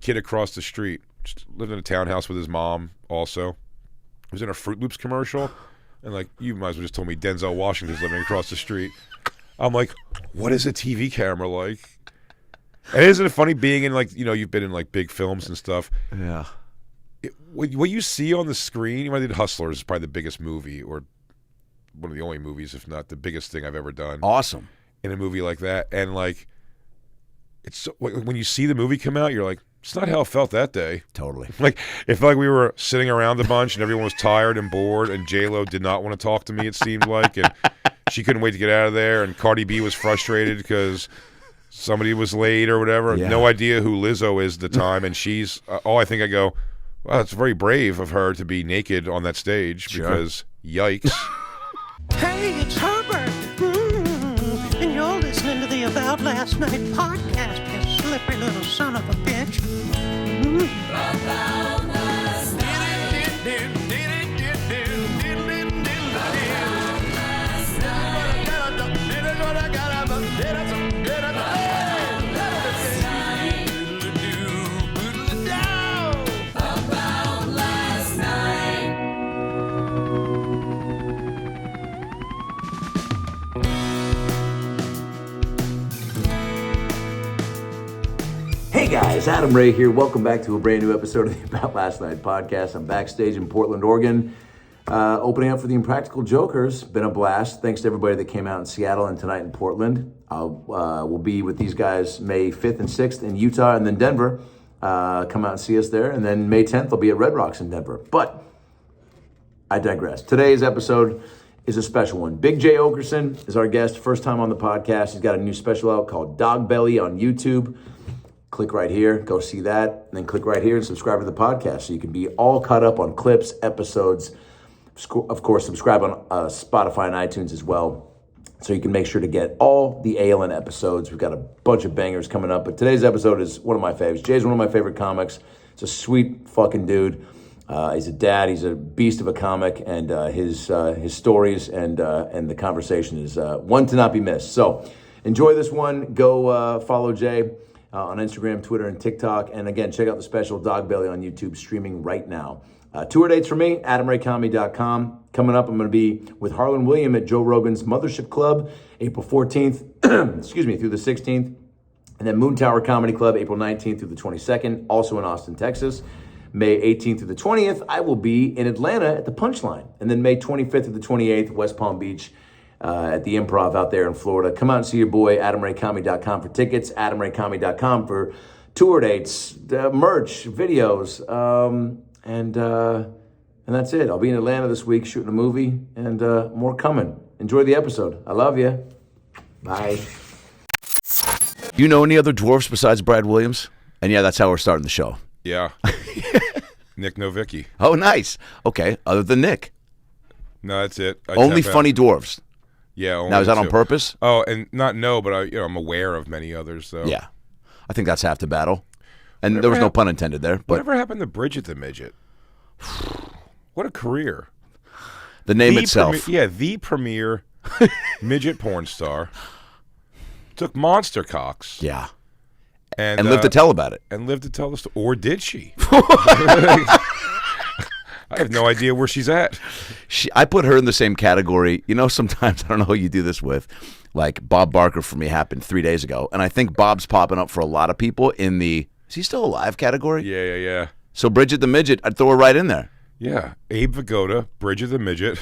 kid across the street just lived in a townhouse with his mom also. He was in a Fruit Loops commercial. And like, you might as well just told me Denzel Washington's living across the street. I'm like, what is a TV camera like? And isn't it funny being in like, you've been in like big films and stuff. Yeah. What you see on the screen, you might did Hustlers is probably the biggest movie, or one of the only movies, if not the biggest thing I've ever done. Awesome. In a movie like that. And like, it's so, when you see the movie come out, you're like, it's not how it felt that day. Totally. Like, it felt like we were sitting around a bunch and everyone was tired and bored, and J-Lo did not want to talk to me, it seemed like, and she couldn't wait to get out of there, and Cardi B was frustrated because somebody was late or whatever. Yeah. No idea who Lizzo is at the time, and she's, I think I go, wow, it's very brave of her to be naked on that stage, because yikes. Hey, it's Herbert. And you're listening to the About Last Night podcast, you slippery little son of a bitch. About last night. Hey guys, Adam Ray here. Welcome back to a brand new episode of the About Last Night podcast. I'm backstage in Portland, Oregon, opening up for the Impractical Jokers. Been a blast. Thanks to everybody that came out in Seattle and tonight in Portland. We'll be with these guys May 5th and 6th in Utah and then Denver. Come out and see us there. And then May 10th, I'll be at Red Rocks in Denver. But I digress. Today's episode is a special one. Big J Oakerson is our guest, first time on the podcast. He's got a new special out called Dog Belly on YouTube. Click right here, go see that, and then click right here and subscribe to the podcast so you can be all caught up on clips, episodes. Of course, subscribe on Spotify and iTunes as well so you can make sure to get all the ALN episodes. We've got a bunch of bangers coming up, but today's episode is one of my favorites. Jay's one of my favorite comics. He's a sweet fucking dude. He's a dad. He's a beast of a comic, and his stories and the conversation is one to not be missed. So enjoy this one. Go follow Jay on Instagram, Twitter, and TikTok. And again, check out the special Dog Belly on YouTube streaming right now. Tour dates for me, AdamRayComedy.com. Coming up, I'm going to be with Harlan William at Joe Rogan's Mothership Club, April 14th, through the 16th. And then Moon Tower Comedy Club, April 19th through the 22nd, also in Austin, Texas. May 18th through the 20th, I will be in Atlanta at the Punchline. And then May 25th through the 28th, West Palm Beach, at the Improv out there in Florida. Come out and see your boy, AdamRayComedy.com for tickets, AdamRayComedy.com for tour dates, merch, videos, and that's it. I'll be in Atlanta this week shooting a movie, and more coming. Enjoy the episode. I love you. Bye. You know any other dwarfs besides Brad Williams? And yeah, that's how we're starting the show. Yeah. Nick Novicki. Oh, nice. Okay, other than Nick. No, that's it. Only funny dwarves. Yeah. Only now, is that on purpose? Oh, and but I'm aware of many others, though. Yeah. I think that's half the battle. And there was no pun intended there. But whatever happened to Bridget the Midget? What a career. The name itself. The premier midget porn star. Took monster cocks. Yeah. And lived to tell about it. And lived to tell the story. Or did she? I have no idea where she's at. I put her in the same category. You know, sometimes, I don't know who you do this with, like Bob Barker for me happened 3 days ago, and I think Bob's popping up for a lot of people in the, is he still alive category? Yeah. So Bridget the Midget, I'd throw her right in there. Yeah. Abe Vigoda, Bridget the Midget.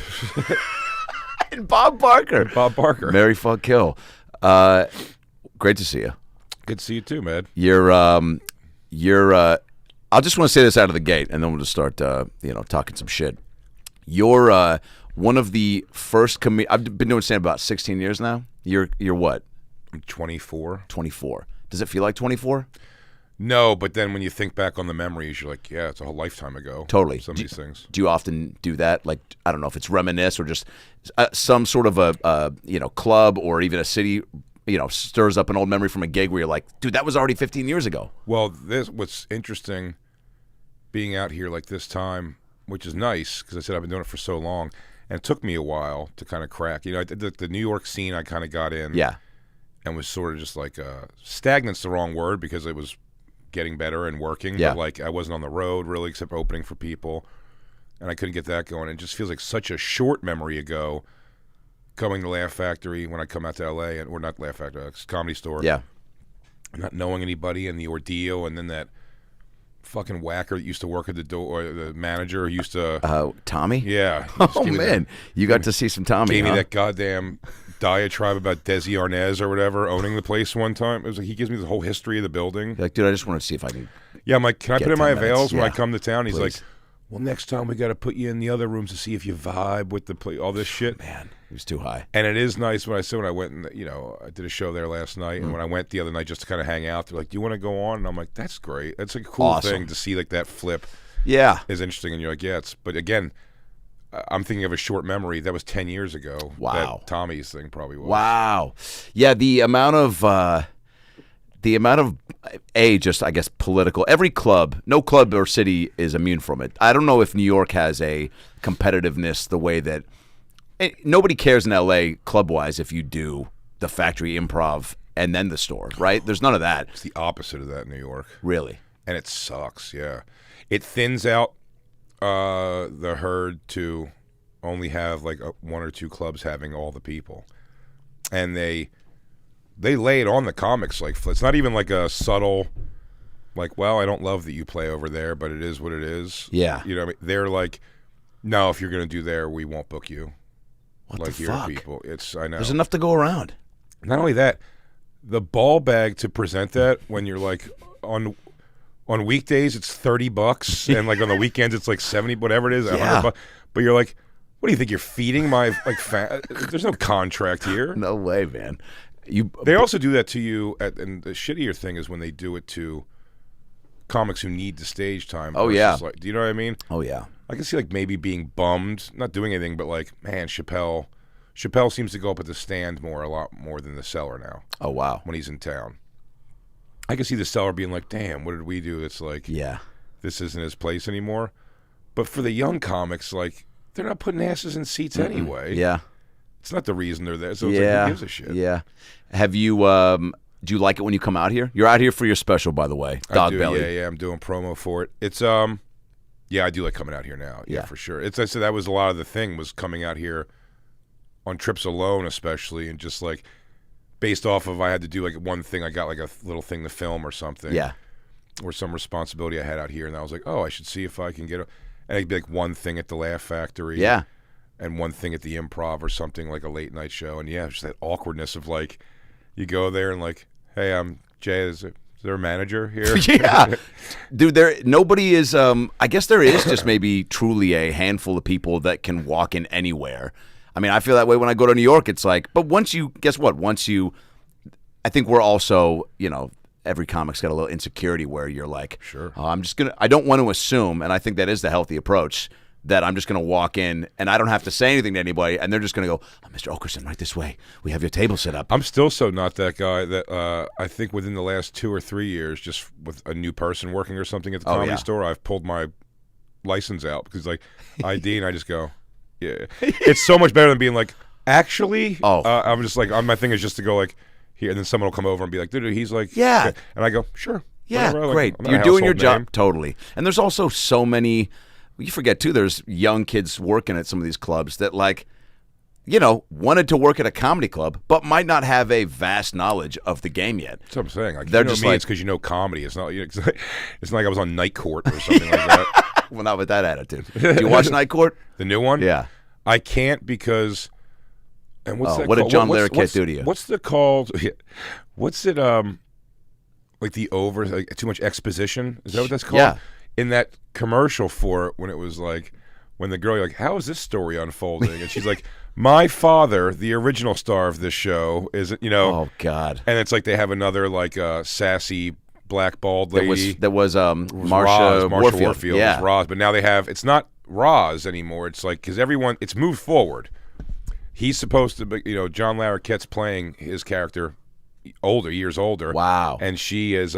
And Bob Barker. Mary fuck kill. Great to see you. Good to see you too, man. I just want to say this out of the gate, and then we'll just start, talking some shit. You're one of the first I've been doing stand-up about 16 years now. You're what? I'm 24. 24. Does it feel like 24? No, but then when you think back on the memories, you're like, yeah, it's a whole lifetime ago. Totally. Some of these things. Do you often do that? Like, I don't know if it's reminisce or just some sort of a club or even a city, stirs up an old memory from a gig where you're like, dude, that was already 15 years ago. Well, what's interesting being out here like this time, which is nice, because I said I've been doing it for so long, and it took me a while to kind of crack. The New York scene I kind of got in. Yeah. And was sort of just like, stagnant's the wrong word, because it was getting better and working. Yeah. But like I wasn't on the road really except opening for people, and I couldn't get that going. It just feels like such a short memory ago coming to Laugh Factory when I come out to LA, or not Laugh Factory, it's Comedy Store. Yeah. Not knowing anybody and the ordeal, and then that fucking whacker that used to work at the door, or the manager who used to Tommy? Yeah. Oh man, you got to see some Tommy. Gave me that goddamn diatribe about Desi Arnaz or whatever owning the place one time. It was like he gives me the whole history of the building. You're like, dude, I just want to see if I can. Yeah, I'm like, can I put in my 10 minutes? avails when I Yeah. come to town? He's Please. like, well, next time we got to put you in the other rooms to see if you vibe with the play, all this shit. Man, he was too high. And it is nice when I went and, you know, I did a show there last night, and when I went the other night just to kind of hang out, they're like, do you want to go on? And I'm like, that's great. That's a cool Awesome. thing to see, like that flip Yeah. is interesting. And you're like, yeah, but again, I'm thinking of a short memory. That was 10 years ago. Wow. That Tommy's thing probably was. Wow. Yeah, the amount of just I guess political. Every club, no club or city is immune from it. I don't know if New York has a competitiveness the way that nobody cares in LA club wise if you do the Factory Improv and then the store, right? There's none of that. It's the opposite of that in New York. Really. And it sucks, yeah. It thins out the herd to only have like one or two clubs having all the people. And they lay it on the comics like it's not even like a subtle like, well, I don't love that you play over there, but it is what it is. Yeah. You know what I mean? They're like, no, if you're going to do there, we won't book you. What like the your fuck? people. I know. There's enough to go around. Not only that, the ball bag to present that when you're like on weekdays it's $30 and like on the weekends it's like 70, whatever it is, Yeah. $100. But you're like, what do you think you're feeding my like there's no contract here. No way, man. They also do that to you and the shittier thing is when they do it to comics who need the stage time. Oh, yeah. Like, do you know what I mean? Oh yeah. I can see like maybe being bummed, not doing anything, but like, man, Chappelle seems to go up at the stand a lot more than the cellar now. Oh wow. When he's in town. I can see the seller being like, damn, what did we do? It's like, Yeah. this isn't his place anymore. But for the young comics, like, they're not putting asses in seats anyway. Yeah. It's not the reason they're there. So it's Yeah. like, who gives a shit? Yeah. Have you do you like it when you come out here? You're out here for your special, by the way. Dog I do, Belly. yeah, I'm doing promo for it. It's yeah, I do like coming out here now. Yeah, Yeah. for sure. I said that was a lot of the thing was coming out here on trips alone, especially, and just like based off of I had to do like one thing, I got like a little thing to film or something. Yeah. Or some responsibility I had out here, and I was like, oh, I should see if I can get and it'd be like one thing at the Laugh Factory. Yeah. And one thing at the Improv or something like a late night show. And yeah, just that awkwardness of like, you go there and like, hey, I'm Jay. Is there a manager here? Yeah. Dude, nobody is I guess there is just maybe truly a handful of people that can walk in anywhere. I mean, I feel that way when I go to New York. It's like, but guess what? I think we're also, you know, every comic's got a little insecurity where you're like, Sure. I don't want to assume, and I think that is the healthy approach, that I'm just going to walk in and I don't have to say anything to anybody, and they're just going to go, oh, Mr. Oakerson, right this way. We have your table set up. I'm still so not that guy that I think within the last 2 or 3 years, just with a new person working or something at the comedy store, I've pulled my license out because like ID, and I just go, yeah. It's so much better than being like, actually, I'm just like, my thing is just to go like, here, and then someone will come over and be like, dude, he's like, Yeah. okay. And I go, sure. Yeah, whatever. Like, great. I'm not a You're doing your household job. name. Totally. And there's also so many, you forget too, there's young kids working at some of these clubs that like, you know, wanted to work at a comedy club, but might not have a vast knowledge of the game yet. That's what I'm saying. Like, They're you know just me, like- it's because you know comedy. It's not, it's not like I was on Night Court or something like that. Well, not with that attitude. Do you watch Night Court? The new one? Yeah. I can't because. And what's that what did called? John Larroquette do to you? What's the called? What's it? Like too much exposition. Is that what that's called? Yeah. In that commercial for it, when it was like, when the girl, you're like, how is this story unfolding? And she's like, my father, the original star of this show, is, you know. Oh God. And it's like they have another like sassy black bald lady. That was Marsha Warfield. Yeah. Was Roz, but now they have, it's not Roz anymore. It's like, because everyone, it's moved forward. He's supposed to be, you know, John Larroquette's playing his character years older. Wow. And she is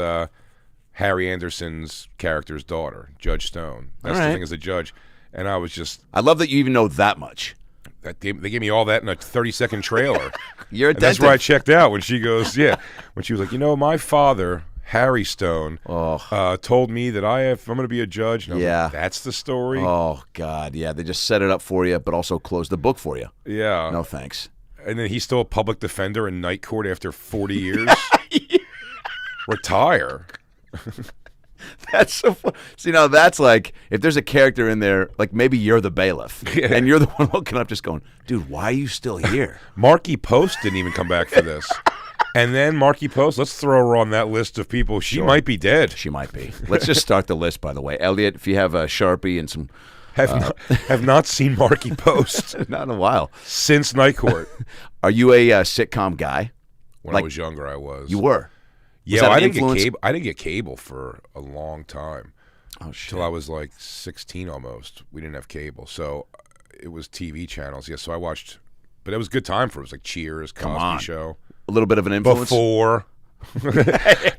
Harry Anderson's character's daughter, Judge Stone. That's All right. the thing as a judge. And I was just, I love that you even know that much. they gave me all that in a 30-second trailer. You're a And that's where I checked out when she goes, when she was like, you know, my father, Harry Stone, told me that I'm going to be a judge. And I was like, that's the story? Oh, God, yeah. They just set it up for you, but also closed the book for you. Yeah. No thanks. And then he's still a public defender in night court after 40 years. Retire. That's so fun. So, that's like, if there's a character in there, like maybe you're the bailiff, and you're the one looking up just going, dude, why are you still here? Marky Post didn't even come back for this. And then Marky Post, let's throw her on that list of people. She might be dead. She might be. Let's just start the list, by the way. Elliot, if you have a Sharpie and some... Have not seen Marky Post. Not in a while. Since Night Court. Are you a sitcom guy? When I was younger, I was. You were? Yeah, I didn't get cable. I didn't get cable for a long time. Oh, shit. Till I was like 16 almost. We didn't have cable. So it was TV channels. Yeah, so I watched... But it was a good time for it. It was like Cheers, Cosby Show. A little bit of an influence? Before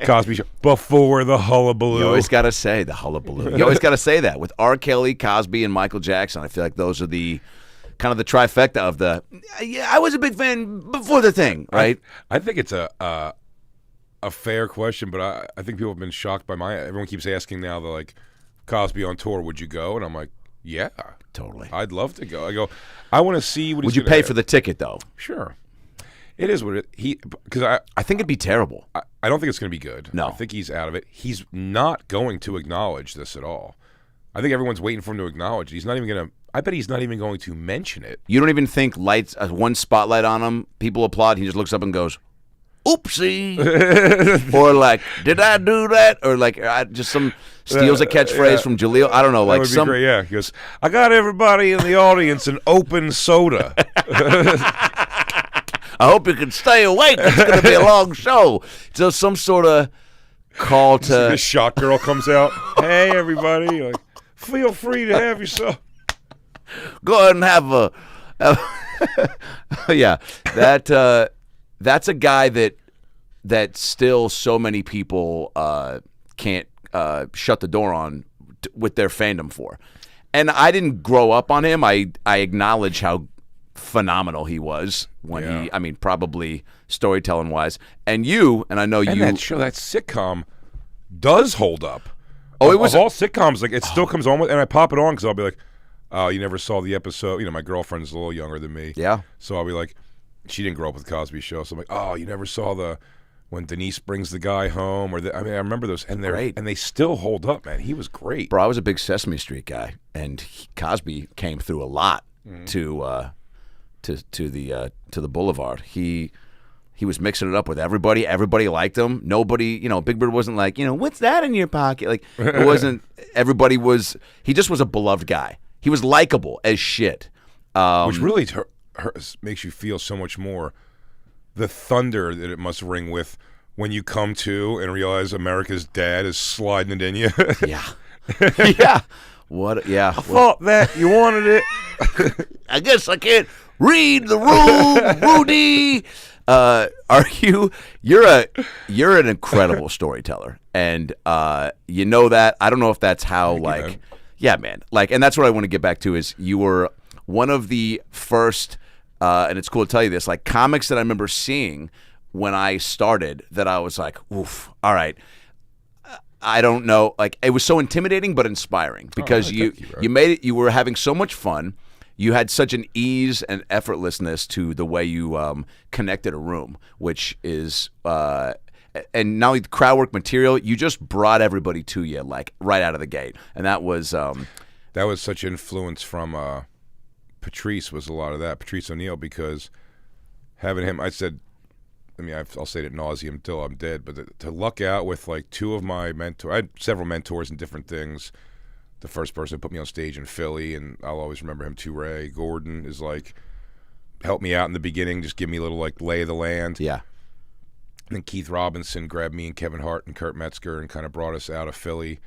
Cosby Show. Before the hullabaloo. You always got to say the hullabaloo. You always got to say that. With R. Kelly, Cosby, and Michael Jackson, I feel like those are the kind of the trifecta of the, I was a big fan before the thing, right? I think it's a fair question, but I think people have been shocked by everyone keeps asking now, they're like, Cosby on tour, would you go? And I'm like, yeah. Totally. I'd love to go. I go, I want to see what he's Would you pay for the ticket, though? Sure. It is what because I think it'd be terrible. I don't think it's going to be good. No. I think he's out of it. He's not going to acknowledge this at all. I think everyone's waiting for him to acknowledge it. He's not even going to. I bet he's not even going to mention it. You don't even think lights, one spotlight on him, people applaud. He just looks up and goes, "Oopsie," or like, "Did I do that?" Or like, just some steals a catchphrase from Jaleel. I don't know, like that would be great. Yeah, he goes, "I got everybody in the audience an open soda." I hope you can stay awake. It's going to be a long show. So some sort of call to... This shot girl comes out. Hey, everybody. Like, feel free to have yourself. Go ahead and have a yeah, that's a guy that still so many people can't shut the door on with their fandom for. And I didn't grow up on him. I acknowledge how phenomenal he was when he, I mean, probably storytelling wise. And I know you. And that sitcom does hold up. Oh, it was of all sitcoms, like it still comes on with, and I pop it on because I'll be like, "Oh, you never saw the episode." You know, my girlfriend's a little younger than me. Yeah. So I'll be like, she didn't grow up with Cosby Show, so I'm like, "Oh, you never saw when Denise brings the guy home," or I remember those, and they still hold up, man. He was great, bro. I was a big Sesame Street guy, and Cosby came through a lot to the Boulevard. He was mixing it up with everybody. Everybody liked him. Nobody, Big Bird wasn't like, what's that in your pocket? Like, it wasn't, everybody was, he just was a beloved guy. He was likable as shit. Which really makes you feel so much more the thunder that it must ring with when you come to and realize America's dad is sliding it in you. Yeah. Yeah. What? Yeah. I thought that you wanted it. I guess I can't read the room, Rudy. You're an incredible storyteller, and you know that. I don't know if that's how man. Like, and that's what I want to get back to is you were one of the first, and it's cool to tell you this, like comics that I remember seeing when I started that I was like, oof, all right. I don't know, like it was so intimidating but inspiring because you made it. You were having so much fun. You had such an ease and effortlessness to the way you connected a room, which is and not only the crowd work material, you just brought everybody to you like right out of the gate, and that was such influence from Patrice was a lot of that Patrice O'Neal because having him, I'll say it ad nauseum until I'm dead, but to luck out with like two of my mentors, I had several mentors in different things. The first person who put me on stage in Philly, and I'll always remember him too, Ray Gordon, is like, helped me out in the beginning, just give me a little like lay of the land. Yeah. And then Keith Robinson grabbed me and Kevin Hart and Kurt Metzger and kind of brought us out of Philly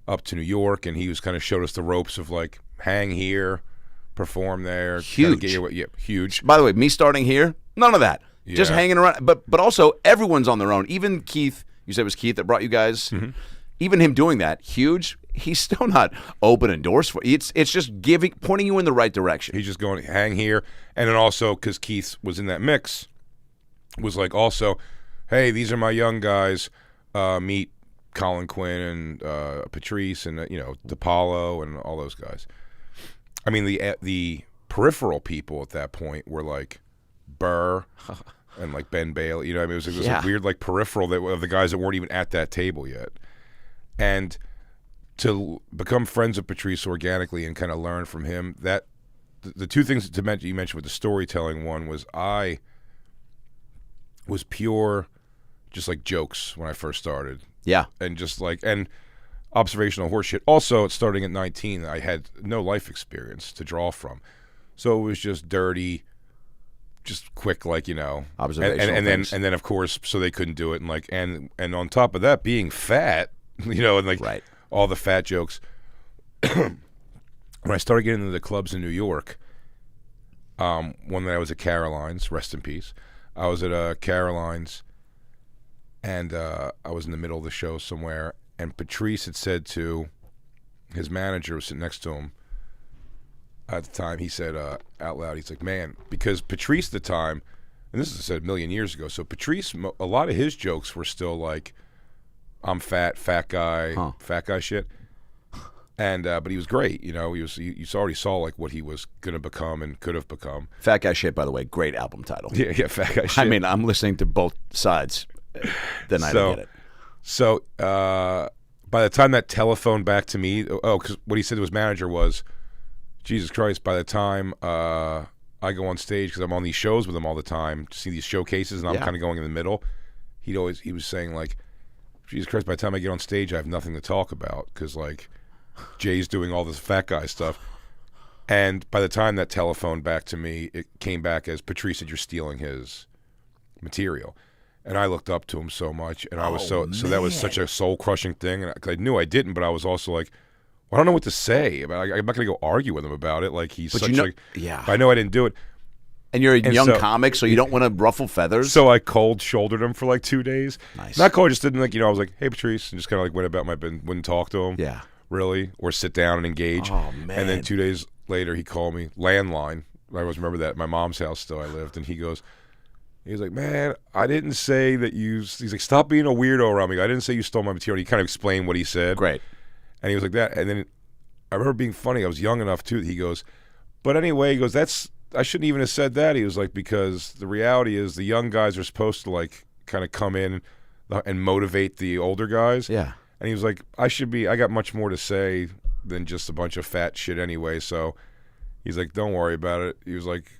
up to New York, and he was kind of showed us the ropes of like, hang here, perform there. Huge. Huge. By the way, me starting here, none of that. Yeah. Just hanging around. But also, everyone's on their own. Even Keith, you said it was Keith that brought you guys. Mm-hmm. Even him doing that, huge. He's still not open doors for you. It's just pointing you in the right direction. He's just going, hang here. And then also, because Keith was in that mix, was like also, hey, these are my young guys. meet Colin Quinn and Patrice and DePaulo and all those guys. I mean, the peripheral people at that point were like Burr and like Ben Bailey. You know, I mean, it was like weird like peripheral of the guys that weren't even at that table yet. And to become friends with Patrice organically and kind of learn from him, that the two things you mentioned with the storytelling, one was I was pure just like jokes when I first started. Yeah. And just like, and observational horseshit. Also, starting at 19, I had no life experience to draw from. So it was just dirty, just quick, like, observational and then of course, so they couldn't do it. And like, and on top of that, being fat, and like right. all the fat jokes. When I started getting into the clubs in New York, one night I was at Caroline's, rest in peace. I was at Caroline's, and I was in the middle of the show somewhere, and Patrice had said to his manager, who was sitting next to him at the time, he said out loud, he's like, man, because Patrice at the time, and this is said a million years ago, so Patrice, a lot of his jokes were still like, I'm fat guy shit. And but he was great, you already saw like what he was gonna become and could have become. Fat Guy Shit, by the way, great album title. Yeah, Fat Guy Shit. I mean, I'm listening to both sides. Then I don't get it. So by the time that telephoned back to me, because what he said to his manager was, Jesus Christ, by the time I go on stage, because I'm on these shows with him all the time, to see these showcases, and I'm kind of going in the middle, he was saying like, Jesus Christ, by the time I get on stage, I have nothing to talk about, because like Jay's doing all this fat guy stuff. And by the time that telephoned back to me, it came back as Patrice said, you're stealing his material. And I looked up to him so much, and I was so that was such a soul-crushing thing. And I knew I didn't, but I was also like, well, I don't know what to say. I'm not going to go argue with him about it. Like, he's such like, I know I didn't do it. And you're a young comic, so you don't want to ruffle feathers. So I cold-shouldered him for like 2 days. Nice. Not cold, just didn't like, I was like, hey, Patrice, and just kind of like went about wouldn't talk to him. Yeah. Really, or sit down and engage. Oh, man. And then 2 days later, he called me, landline. I always remember that. At my mom's house still I lived. And he was like, man, I didn't say that he's like, stop being a weirdo around me. I didn't say you stole my material. He kind of explained what he said. Great. And he was like that. And then I remember being funny. I was young enough, too. He goes, but anyway, he goes, I shouldn't even have said that. He was like, because the reality is the young guys are supposed to like kind of come in and motivate the older guys. Yeah. And he was like, I got much more to say than just a bunch of fat shit anyway. So he's like, don't worry about it. He was like,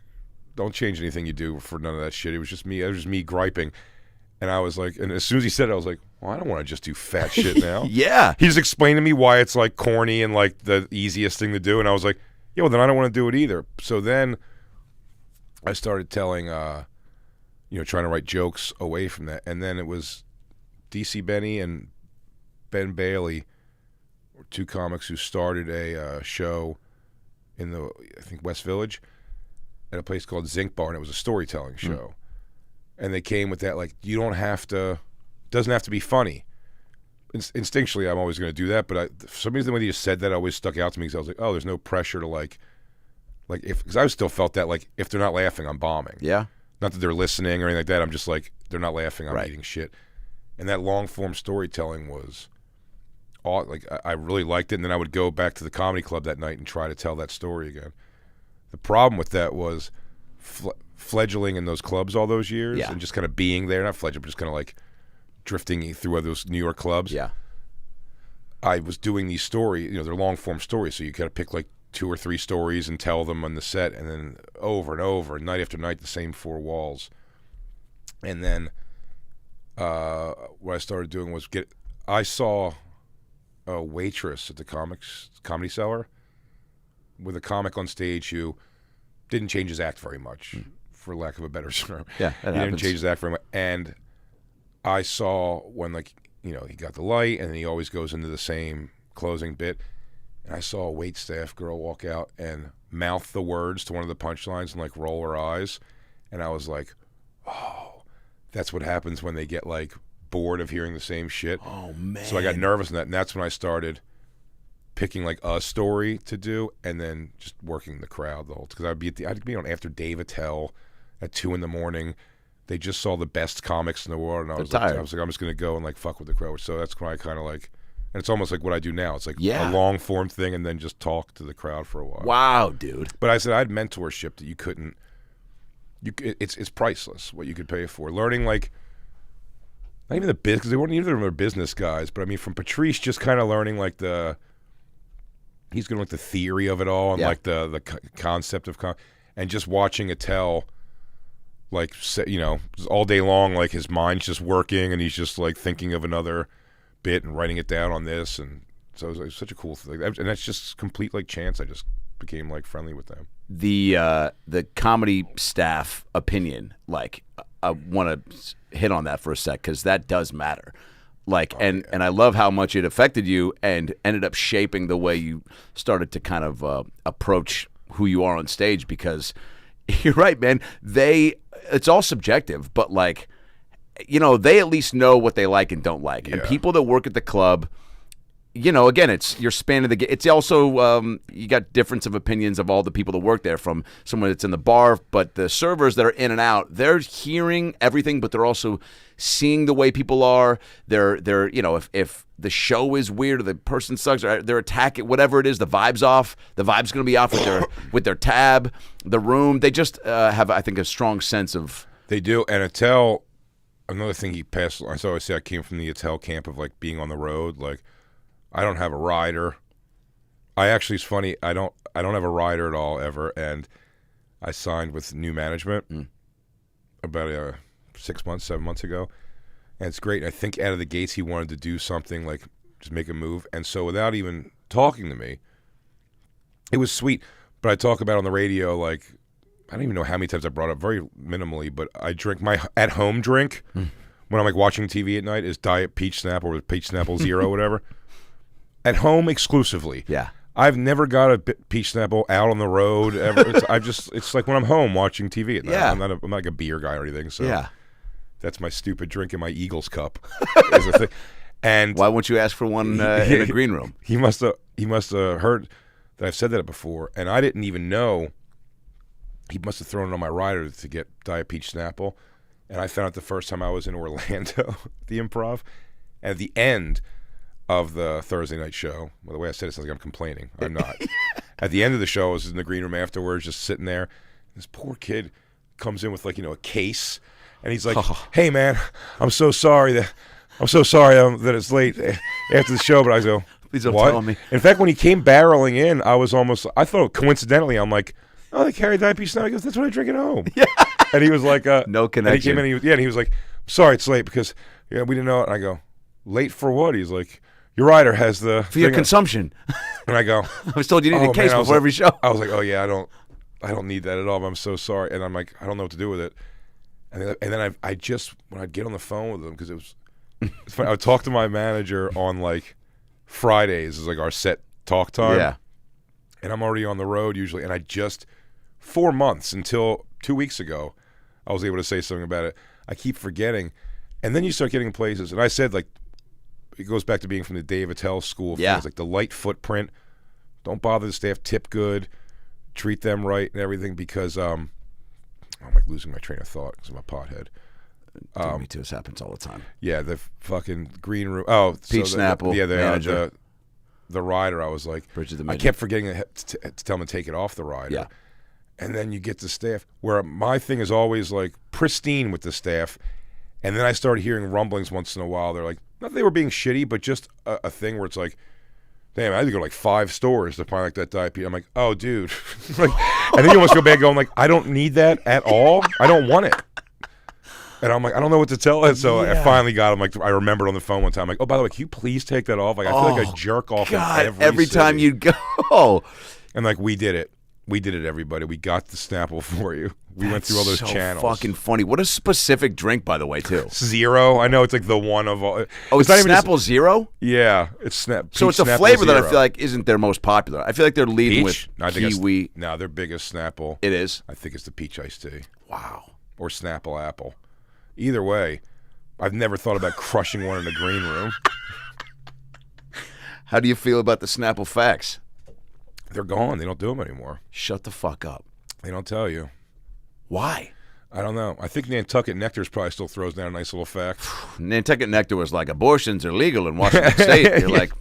don't change anything you do for none of that shit. It was just me griping. And I was like, and as soon as he said it, I was like, well, I don't want to just do fat shit now. Yeah. He just explained to me why it's like corny and like the easiest thing to do. And I was like, yeah, well, then I don't want to do it either. So then I started telling, trying to write jokes away from that. And then it was DC Benny and Ben Bailey were two comics who started a show in I think West Village at a place called Zinc Bar, and it was a storytelling show. And they came with that, like, doesn't have to be funny. Instinctually, I'm always going to do that, but for some reason when he just said that, it always stuck out to me because I was like, oh, there's no pressure to because I still felt that, like, if they're not laughing, I'm bombing. Yeah. Not that they're listening or anything like that. I'm just like, they're not laughing, I'm right. eating shit. And that long-form storytelling was, I really liked it. And then I would go back to the comedy club that night and try to tell that story again. The problem with that was fledgling in those clubs all those years and just kind of being there, not fledgling, but just kind of like drifting through those New York clubs. Yeah. I was doing these stories, they're long-form stories, so you got to pick like 2 or 3 stories and tell them on the set, and then over and over, night after night, the same 4 walls. And then what I started doing was I saw a waitress at the Comedy Cellar with a comic on stage who didn't change his act very much, for lack of a better term. Yeah, he didn't change his act very much. And I saw when, he got the light, and then he always goes into the same closing bit. And I saw a waitstaff girl walk out and mouth the words to one of the punchlines and, roll her eyes. And I was like, oh, that's what happens when they get, bored of hearing the same shit. Oh, man. So I got nervous in that, and that's when I started picking a story to do, and then just working the crowd the whole. Because I'd be on after Dave Attell at 2 a.m. they just saw the best comics in the world, and I was tired. like, I'm just gonna go and like fuck with the crowd. So that's why I kind of like, and it's almost like what I do now. It's like Yeah. a long form thing, and then just talk to the crowd for a while. Wow, dude. But I said I had mentorship that you couldn't. It's priceless what you could pay for. Learning like, not even the biz, because they weren't either of them are business guys, but I mean from Patrice, just kind of learning like he's gonna like the theory of it all and like the concept of and just watching Attell. Like, you know, all day long, like his mind's just working and he's just like thinking of another bit and writing it down on this, and so it was such a cool thing. And that's just complete like chance. I just became like friendly with them. The comedy staff opinion, like I want to hit on that for a sec because that does matter. Like, and I love how much it affected you and ended up shaping the way you started to kind of approach who you are on stage, because you're right, man. It's all subjective, but like, you know, they at least know what they like and don't like. And people that work at the club, you know, again, it's your span of the game. It's also, you got difference of opinions of all the people that work there, from someone that's in the bar, but the servers that are in and out, they're hearing everything, but they're also seeing the way people are. They're you know, if the show is weird or the person sucks or they're attacking, whatever it is, the vibe's off. The vibe's going to be off with their tab, the room. They just have, I think, a strong sense of. They do. And Attell, another thing he passed, I always say I came from the Attell camp of like being on the road. Like, I don't have a rider. It's funny, I don't have a rider at all ever. And I signed with new management about 7 months ago. And it's great. I think out of the gates he wanted to do something, like just make a move. And so without even talking to me, it was sweet. But I talk about on the radio, like, I don't even know how many times I brought it up, very minimally, but I drink my at-home drink when I'm like watching TV at night is Diet Peach Snapple or Peach Snapple Zero, whatever. At home exclusively. Yeah. I've never got a Peach Snapple out on the road ever. It's like when I'm home watching TV at night. Yeah. I'm not like a beer guy or anything. So Yeah. that's my stupid drink in my Eagles cup. Is a thing. And Why won't you ask for one in the green room? He must have heard that I've said that before, and I didn't even know. He must have thrown it on my rider to get Diet Peach Snapple, and I found out the first time I was in Orlando, the Improv, at the end of the Thursday night show. Well, the way I said it sounds like I'm complaining. I'm not. At the end of the show, I was in the green room afterwards, just sitting there. This poor kid comes in with like, you know, a case, and he's like, "Hey man, I'm so sorry that it's late after the show." But I go, Please don't what? tell me. In fact, when he came barreling in, I thought coincidentally, I'm like, "Oh, they carry Diet Peach Snapple." He goes, "That's what I drink at home." Yeah. And he was like, No connection. And he came in, and he was like, "Sorry, it's late because we didn't know it." And I go, "Late for what?" He's like, "Your rider has the For your thing." consumption. And I go, I was told you needed "Oh, a case man," I was before like- every show. I was like, "Oh yeah, I don't need that at all. I'm so sorry." And I'm like, I don't know what to do with it. And then I just, when I'd get on the phone with them, because it's funny, I would talk to my manager on like Fridays is like our set talk time. Yeah. And I'm already on the road usually, and I just 4 months until 2 weeks ago, I was able to say something about it. I keep forgetting, and then you start getting places. And I said, like, it goes back to being from the Dave Attell school. Yeah. Things like the light footprint. Don't bother the staff. Tip good. Treat them right and everything, because I'm like losing my train of thought because I'm a pothead. Me too. This happens all the time. Yeah, the fucking green room. Oh, Peach Snapple, manager. The rider. I was like, Bridget the I Midget. kept forgetting to tell them to take it off the rider. Yeah. And then you get the staff, where my thing is always like pristine with the staff, and then I started hearing rumblings once in a while. They're like, not that they were being shitty, but just a thing where it's like, damn, I had to go to like 5 stores to find like that Diet Peach. I'm like, oh, dude. Like, and then you almost feel bad going like, I don't need that at all. I don't want it. And I'm like, I don't know what to tell it. So I finally got him. Like, I remembered on the phone one time. Like, oh, by the way, can you please take that off? Like, I feel like I jerk off God, in every time city. you'd go. And like, we did it. We did it, everybody. We got the Snapple for you. We went through all those so channels. Fucking funny. What a specific drink, by the way, too. Zero. I know it's like the one of all. Oh, it's not even Snapple Zero? Yeah, it's Snap. So Peach it's a Snapple flavor that I Zero. feel like isn't their most popular. I feel like they're leading Peach? No, I with think kiwi. No, their biggest Snapple. It is? I think it's the peach iced tea. Wow. Or Snapple apple. Either way, I've never thought about crushing one in a green room. How do you feel about the Snapple facts? They're gone. They don't do them anymore. Shut the fuck up. They don't tell you. Why? I don't know. I think Nantucket Nectar's probably still throws down a nice little fact. Nantucket Nectar was like, abortions are legal in Washington State. You're like,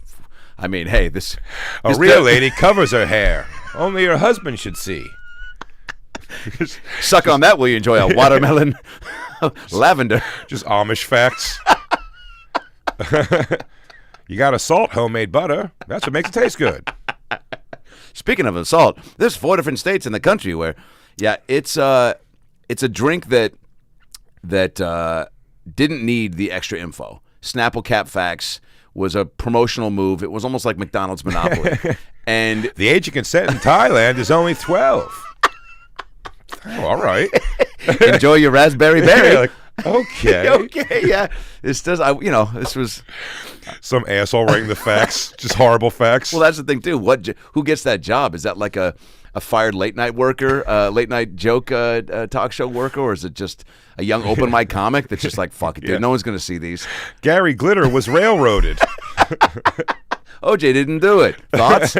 I mean, hey, this A real lady covers her hair. Only her husband should see. Suck on that, will you enjoy a watermelon lavender? Just Amish facts. You got to salt homemade butter. That's what makes it taste good. Speaking of assault, there's 4 different states in the country where, yeah, it's a drink that didn't need the extra info. Snapple Cap Facts was a promotional move. It was almost like McDonald's Monopoly. And the age of consent in Thailand is only 12. Oh, all right. Enjoy your raspberry berry. Yeah, like, okay. Okay, yeah. This does. This was some asshole writing the facts, just horrible facts. Well, that's the thing too. Who gets that job? Is that like a fired late night worker, late night joke talk show worker, or is it just a young open mic comic that's just like, fuck it, dude, no one's gonna see these? Gary Glitter was railroaded. OJ didn't do it. Thoughts?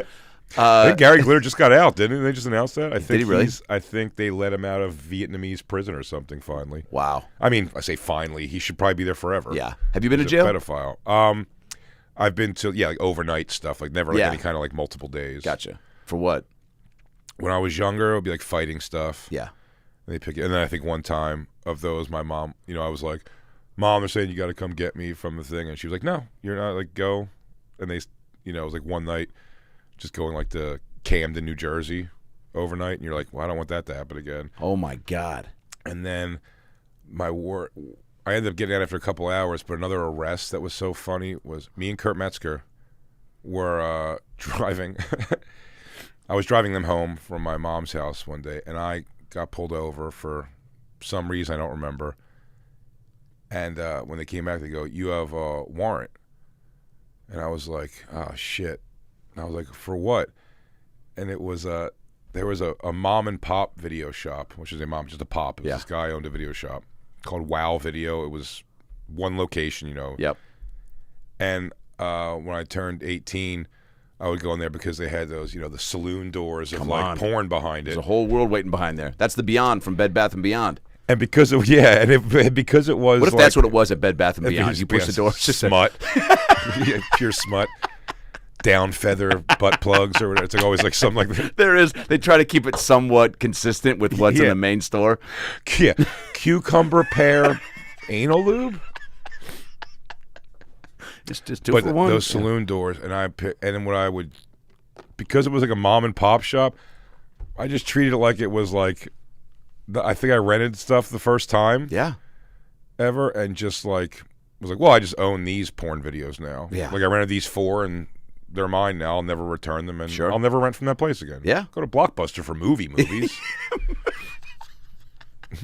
I think Gary Glitter just got out, didn't they? Just announced that. Did he really? I think they let him out of Vietnamese prison or something. Finally. Wow. I mean, I say finally. He should probably be there forever. Yeah. Have you been to He's jail? A pedophile. I've been to like overnight stuff, like never like any kind of like multiple days. Gotcha. For what? When I was younger, it would be like fighting stuff. Yeah. And they pick it, and then I think one time of those, my mom, I was like, "Mom, they're saying you got to come get me from the thing," and she was like, "No, you're not. Like, go." And they, it was like one night, just going like to Camden, New Jersey, overnight, and you're like, "Well, I don't want that to happen again." Oh my God. And then I ended up getting out after a couple hours, but another arrest that was so funny was me and Kurt Metzger were driving. I was driving them home from my mom's house one day, and I got pulled over for some reason I don't remember. And when they came back, they go, "You have a warrant." And I was like, "Oh, shit." And I was like, "For what?" And it was there was a mom and pop video shop, which is just a pop. It was This guy owned a video shop called Wow Video. It was one location, Yep. And when I turned 18, I would go in there because they had those, the saloon doors of porn behind it. There's a whole world waiting behind there. That's the Beyond from Bed Bath & Beyond. And because it was, what if that's what it was at Bed Bath & Beyond? You push the door, smut, pure smut. Down feather butt plugs or whatever. It's like always like something like that. There is. They try to keep it somewhat consistent with what's in the main store. Yeah. Cucumber pear anal lube. It's just two for one. Those saloon doors, and then what I would, because it was like a mom and pop shop, I just treated it like it was like, I think I rented stuff the first time. Yeah. Ever, and just like was like, well, I just own these porn videos now. Yeah. Like I rented these 4 and they're mine now. I'll never return them, and I'll never rent from that place again. Yeah. Go to Blockbuster for movies.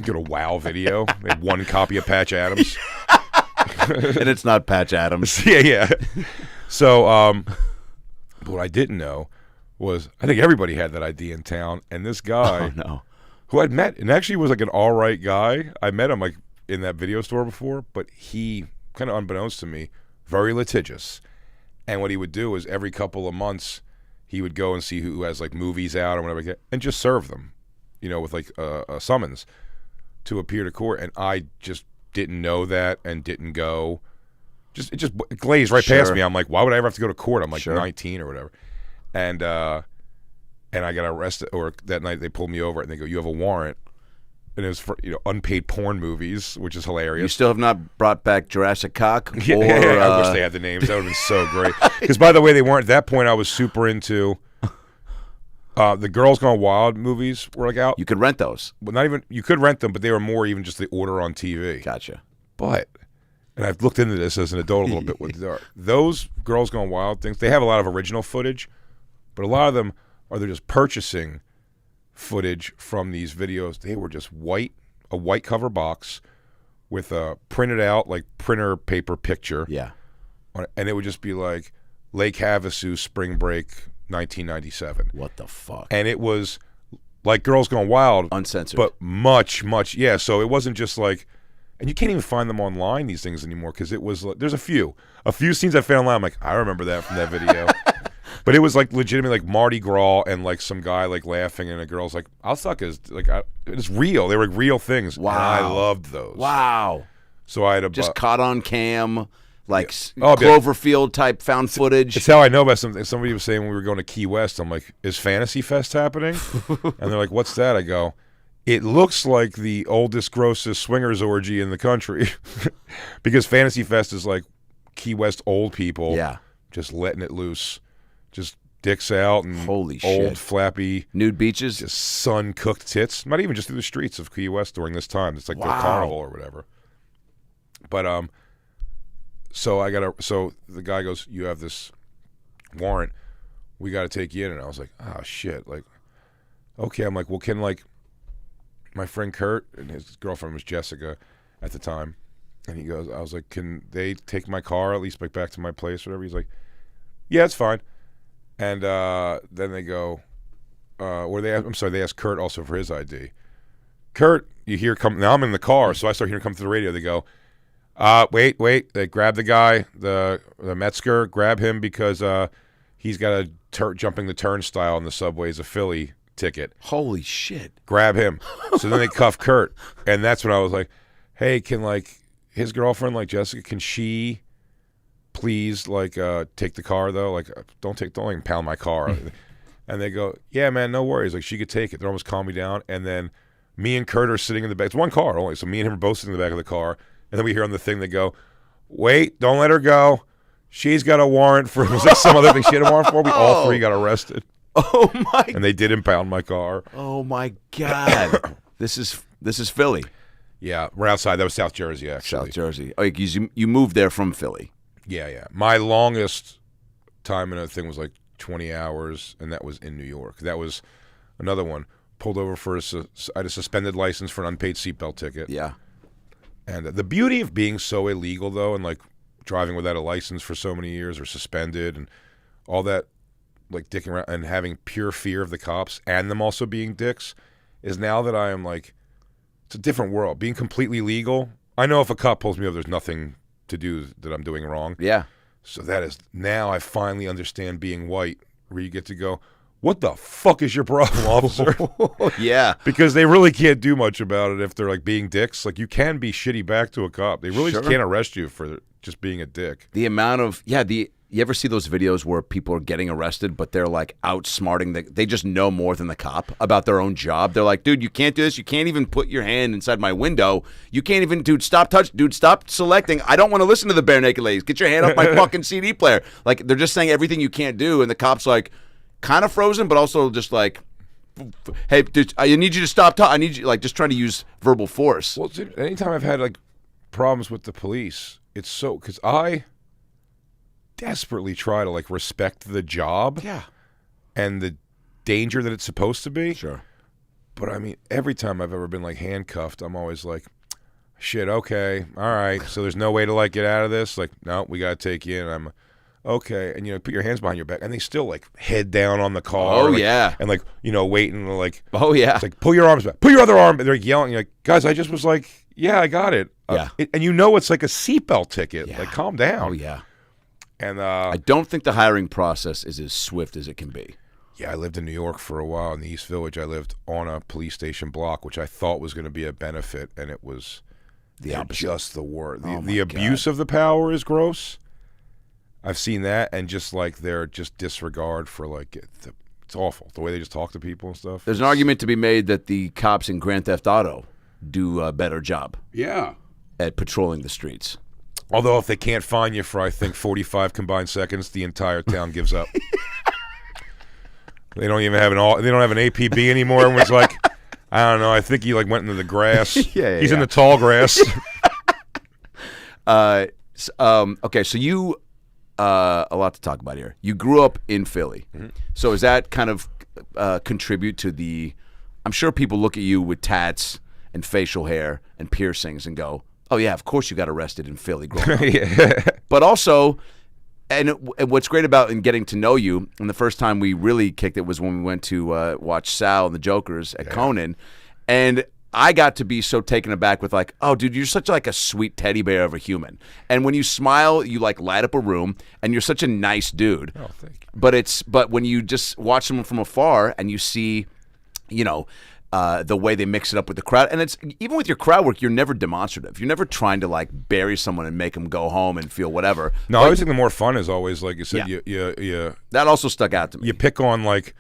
Go to Wow Video. They had one copy of Patch Adams. And it's not Patch Adams. Yeah. So, but what I didn't know was I think everybody had that idea in town, and this guy who I'd met, and actually was like an all right guy. I met him like in that video store before, but he, kind of unbeknownst to me, very litigious. And what he would do is every couple of months, he would go and see who has like movies out or whatever, and just serve them, with like a summons to appear to court. And I just didn't know that and didn't go. It just glazed right past me. I'm like, why would I ever have to go to court? I'm like 19 or whatever. And I got arrested, or that night they pulled me over and they go, "You have a warrant." And it was for unpaid porn movies, which is hilarious. You still have not brought back Jurassic Cock? I wish they had the names. That would have been so great. Because by the way, they weren't. At that point, I was super into the Girls Gone Wild movies. Were like out. You could rent those. But not even. You could rent them, but they were more even just the order on TV. Gotcha. But, and I've looked into this as an adult a little bit. With those Girls Gone Wild things, they have a lot of original footage, but a lot of them they're just purchasing footage from these videos. They were just a white cover box with a printed out like printer paper picture. Yeah. And it would just be like Lake Havasu Spring Break 1997. What the fuck? And it was like Girls Gone Wild, uncensored, but much so it wasn't just like, and you can't even find them online, these things anymore, because it was like, there's a few scenes I found online. I'm like, I remember that from that video. But it was like legitimately like Mardi Gras and like some guy like laughing and a girl's like, I'll suck his, like, it's real. They were like real things. Wow. And I loved those. Wow. So I had a Just caught on cam, like Oh, Cloverfield type found footage. It's how I know about something. Somebody was saying when we were going to Key West, I'm like, is Fantasy Fest happening? And they're like, what's that? I go, it looks like the oldest, grossest swingers orgy in the country. Because Fantasy Fest is like Key West old people just letting it loose. Just dicks out and Holy old, shit. flappy, Nude beaches? just sun-cooked tits. Not even just through the streets of Key West during this time. It's like their carnival or whatever. But so the guy goes, you have this warrant. We got to take you in. And I was like, oh, shit. Like, okay. I'm like, well, can, like, my friend Kurt, and his girlfriend was Jessica at the time. And he goes, I was like, can they take my car at least like back to my place or whatever? He's like, yeah, it's fine. And then they go, they asked Kurt also for his ID. Kurt, you hear come, now I'm in the car, so I start hearing come through the radio. They go, wait. They grab the guy, the Metzger, grab him because he's got a jumping the turnstile in the subways of Philly ticket. Holy shit. Grab him. So then they cuff Kurt. And that's when I was like, hey, can like his girlfriend, like Jessica, can she please like take the car though? Like don't even pound my car. And they go, yeah, man, no worries. Like she could take it. They're almost calm me down. And then me and Kurt are sitting in the back. It's one car only. So me and him are both sitting in the back of the car. And then we hear on the thing they go, wait, don't let her go. She's got a warrant for was like some other thing she had a warrant for. We all three got arrested. Oh my! And they did impound my car. Oh my God! This is Philly. Yeah, we're outside. That was South Jersey, actually. South Jersey. Oh, you moved there from Philly. Yeah. My longest time in a thing was like 20 hours, and that was in New York. That was another one. Pulled over for I had a suspended license for an unpaid seatbelt ticket. Yeah. And the beauty of being so illegal, though, and like driving without a license for so many years or suspended and all that, like dicking around and having pure fear of the cops and them also being dicks, is now that I am like, it's a different world. Being completely legal, I know if a cop pulls me over, there's nothing to do that I'm doing wrong. Yeah. So that is, now I finally understand being white, where you get to go, what the fuck is your problem, officer? Yeah. Because they really can't do much about it if they're like being dicks. Like you can be shitty back to a cop. They really just can't arrest you for just being a dick. The amount of, you ever see those videos where people are getting arrested, but they're like outsmarting they just know more than the cop about their own job. They're like, dude, you can't do this. You can't even put your hand inside my window. You can't even, dude, stop selecting. I don't want to listen to the Bare Naked Ladies. Get your hand off my fucking CD player. Like they're just saying everything you can't do. And the cop's like kind of frozen, but also just like, hey, dude, I need you to stop talking. I need you, like just trying to use verbal force. Well, dude, anytime I've had like problems with the police, it's so, because I desperately try to like respect the job and the danger that it's supposed to be. Sure. But I mean, every time I've ever been like handcuffed, I'm always like, shit, okay, all right, so there's no way to like get out of this. Like, no, we got to take you in. I'm okay. And, you know, put your hands behind your back. And they still like head down on the car. Oh, like, yeah. And like, you know, waiting like, oh, yeah. It's like, pull your arms back. Pull your other arm. And they're yelling. You're like, guys, I just was like, yeah, I got it. Yeah. And you know it's like a seatbelt ticket. Yeah. Like, calm down. Oh, yeah. And I don't think the hiring process is as swift as it can be. yeah, I lived in New York for a while in the East Village. I lived on a police station block, which I thought was going to be a benefit, and it was The opposite. just the worst. Oh The my abuse of the power is gross. I've seen that, and just like their just disregard for like it's awful the way they just talk to people and stuff. There's an argument to be made that the cops in Grand Theft Auto do a better job at patrolling the streets. Although if they can't find you for I think 45 combined seconds, the entire town gives up. They don't even have they don't have an APB anymore. Everyone's like, I don't know. I think he like went into the grass. He's in the tall grass. Okay, so you a lot to talk about here. You grew up in Philly, so does that kind of contribute to the? I'm sure people look at you with tats and facial hair and piercings and go, "Oh yeah, of course you got arrested in Philly growing up." Yeah. But also, and what's great about in getting to know you, and the first time we really kicked it was when we went to watch Sal and the Jokers at Conan, and I got to be so taken aback with like, oh, dude, you're such like a sweet teddy bear of a human. And when you smile, you like light up a room, and you're such a nice dude. Oh, thank you. But when you just watch someone from afar and you see, the way they mix it up with the crowd, and it's even with your crowd work, you're never demonstrative. You're never trying to like bury someone and make them go home and feel whatever. No, I always think the more fun is always, like you said, you that also stuck out to me. You pick on like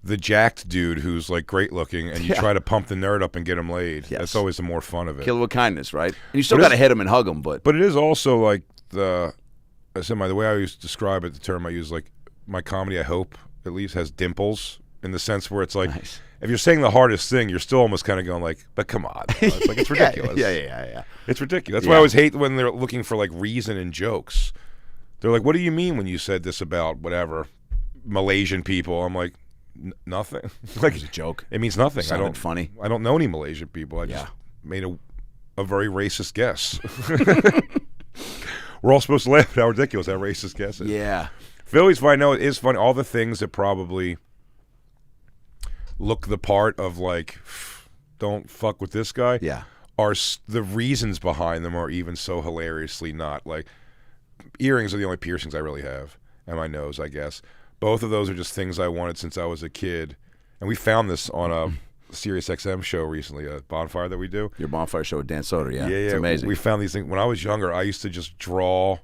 the jacked dude who's like great looking, and you try to pump the nerd up and get him laid. Yes. That's always the more fun of it. Kill it with kindness, right? And you still got to hit him and hug him, but it is also like the way I used to describe it, the term I use, like my comedy, I hope at least, has dimples, in the sense where it's like, nice. If you're saying the hardest thing, you're still almost kind of going like, but come on. It's like, it's ridiculous. Yeah. It's ridiculous. That's why I always hate when they're looking for like reason in jokes. They're like, what do you mean when you said this about whatever Malaysian people? I'm like, nothing. Like, it's a joke. It means nothing. I don't funny. I don't know any Malaysian people. I just made a very racist guess. We're all supposed to laugh at how ridiculous that racist guess is. Yeah. Philly's fine. No, it is funny. All the things that probably look the part of like, don't fuck with this guy. Yeah. Are the reasons behind them are even so hilariously not. Like, earrings are the only piercings I really have, and my nose, I guess. Both of those are just things I wanted since I was a kid, and we found this on a Sirius XM show recently, a Bonfire that we do. Your Bonfire show with Dan Soder, yeah. It's amazing. We found these things when I was younger. I used to just draw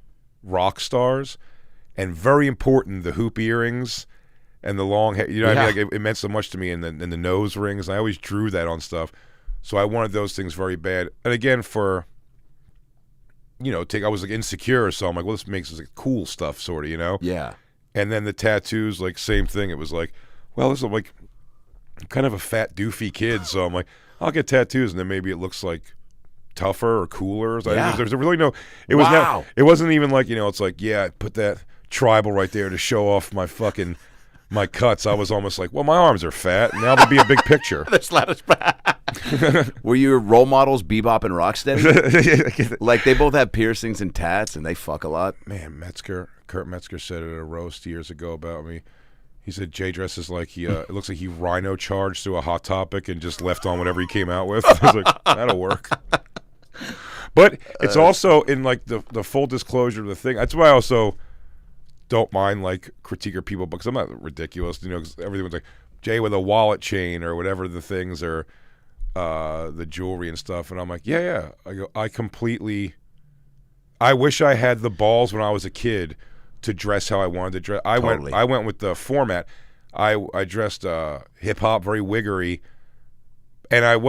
rock stars, and very important, the hoop earrings and the long hair. You know what I mean? Like, it meant so much to me, and the nose rings. I always drew that on stuff. So I wanted those things very bad. And again, for, I was like insecure, so I'm like, well, this makes us like cool stuff, sort of, Yeah. And then the tattoos, like, same thing. It was like, well, this is like kind of a fat, doofy kid, so I'm like, I'll get tattoos, and then maybe it looks like tougher or cooler. So there's really no. It was not. It wasn't even like, it's like, yeah, put that tribal right there to show off my cuts. I was almost like, well, my arms are fat. Now there'll be a big picture. Were your role models Bebop and Rocksteady? Like, they both have piercings and tats, and they fuck a lot. Man, Kurt Metzger said it at a roast years ago about me. He said Jay dresses like it looks like he rhino charged through a Hot Topic and just left on whatever he came out with. I was like, that'll work. But it's also in like the full disclosure of the thing. That's why I also don't mind like critiquing people, because I'm not ridiculous, because everything was like Jay with a wallet chain or whatever the things are, the jewelry and stuff, and I'm like, yeah. I wish I had the balls when I was a kid to dress how I wanted to dress. I went with the format. I dressed hip hop, very wiggery, and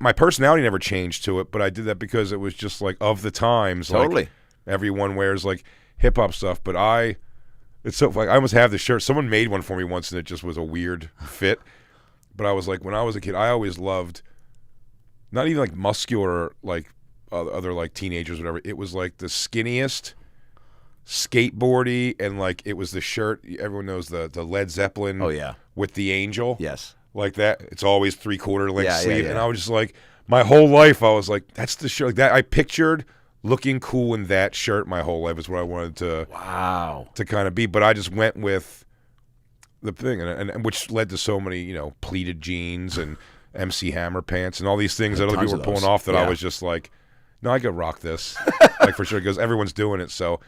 my personality never changed to it, but I did that because it was just like of the times. Totally. Like, everyone wears like hip hop stuff, but it's so like I almost have the shirt. Someone made one for me once, and it just was a weird fit. But I was like, when I was a kid, I always loved not even like muscular like other like teenagers, whatever. It was like the skinniest, skateboardy, and like it was the shirt. Everyone knows the Led Zeppelin. Oh yeah, with the angel. Yes, like that. It's always 3/4 length sleeve, yeah. and I was just like, my whole life, I was like, that's the shirt. Like that, I pictured looking cool in that shirt. My whole life is what I wanted to. Wow. To kind of be, but I just went with the thing, and which led to so many, pleated jeans and MC Hammer pants and all these things that other people were pulling off. That I was just like, no, I could rock this, like for sure, because everyone's doing it. So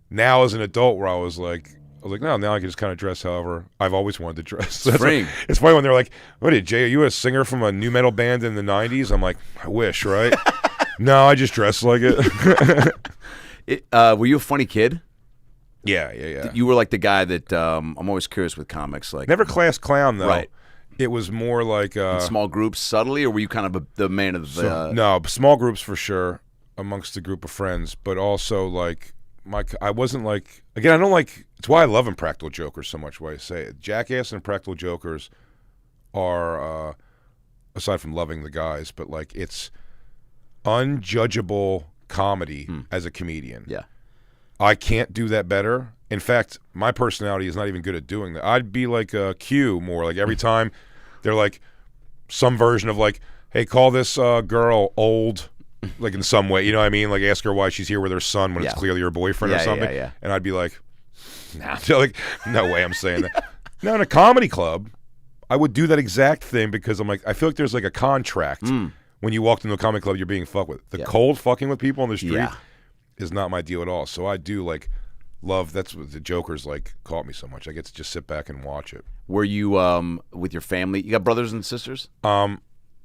now, as an adult, where I was like, no, now I can just kind of dress however I've always wanted to dress. So it's funny when they're like, "What did Jay? Are you a singer from a new metal band in the '90s?" I'm like, I wish, right? No, I just dress like it. Were you a funny kid? Yeah. You were like the guy that I'm always curious with comics. Like, never class clown though. Right. It was more like in small groups, subtly, or were you kind of the man of the? No, small groups for sure, amongst a group of friends, but also like I wasn't like, again, I don't like. It's why I love Impractical Jokers so much. Why I say it, Jackass and Impractical Jokers are, aside from loving the guys, but like it's unjudgeable comedy as a comedian. Yeah. I can't do that better. In fact, my personality is not even good at doing that. I'd be like a Q more. Like every time they're like some version of like, hey, call this girl old, like in some way. You know what I mean? Like ask her why she's here with her son when it's clearly her boyfriend or something. Yeah. And I'd be like, nah. Like, no way I'm saying that. Now in a comedy club, I would do that exact thing because I'm like, I feel like there's like a contract when you walk into a comedy club, you're being fucked with. The cold fucking with people on the street is not my deal at all. So I do like love. That's what the Jokers like caught me so much. I get to just sit back and watch it. Were you with your family? You got brothers and sisters?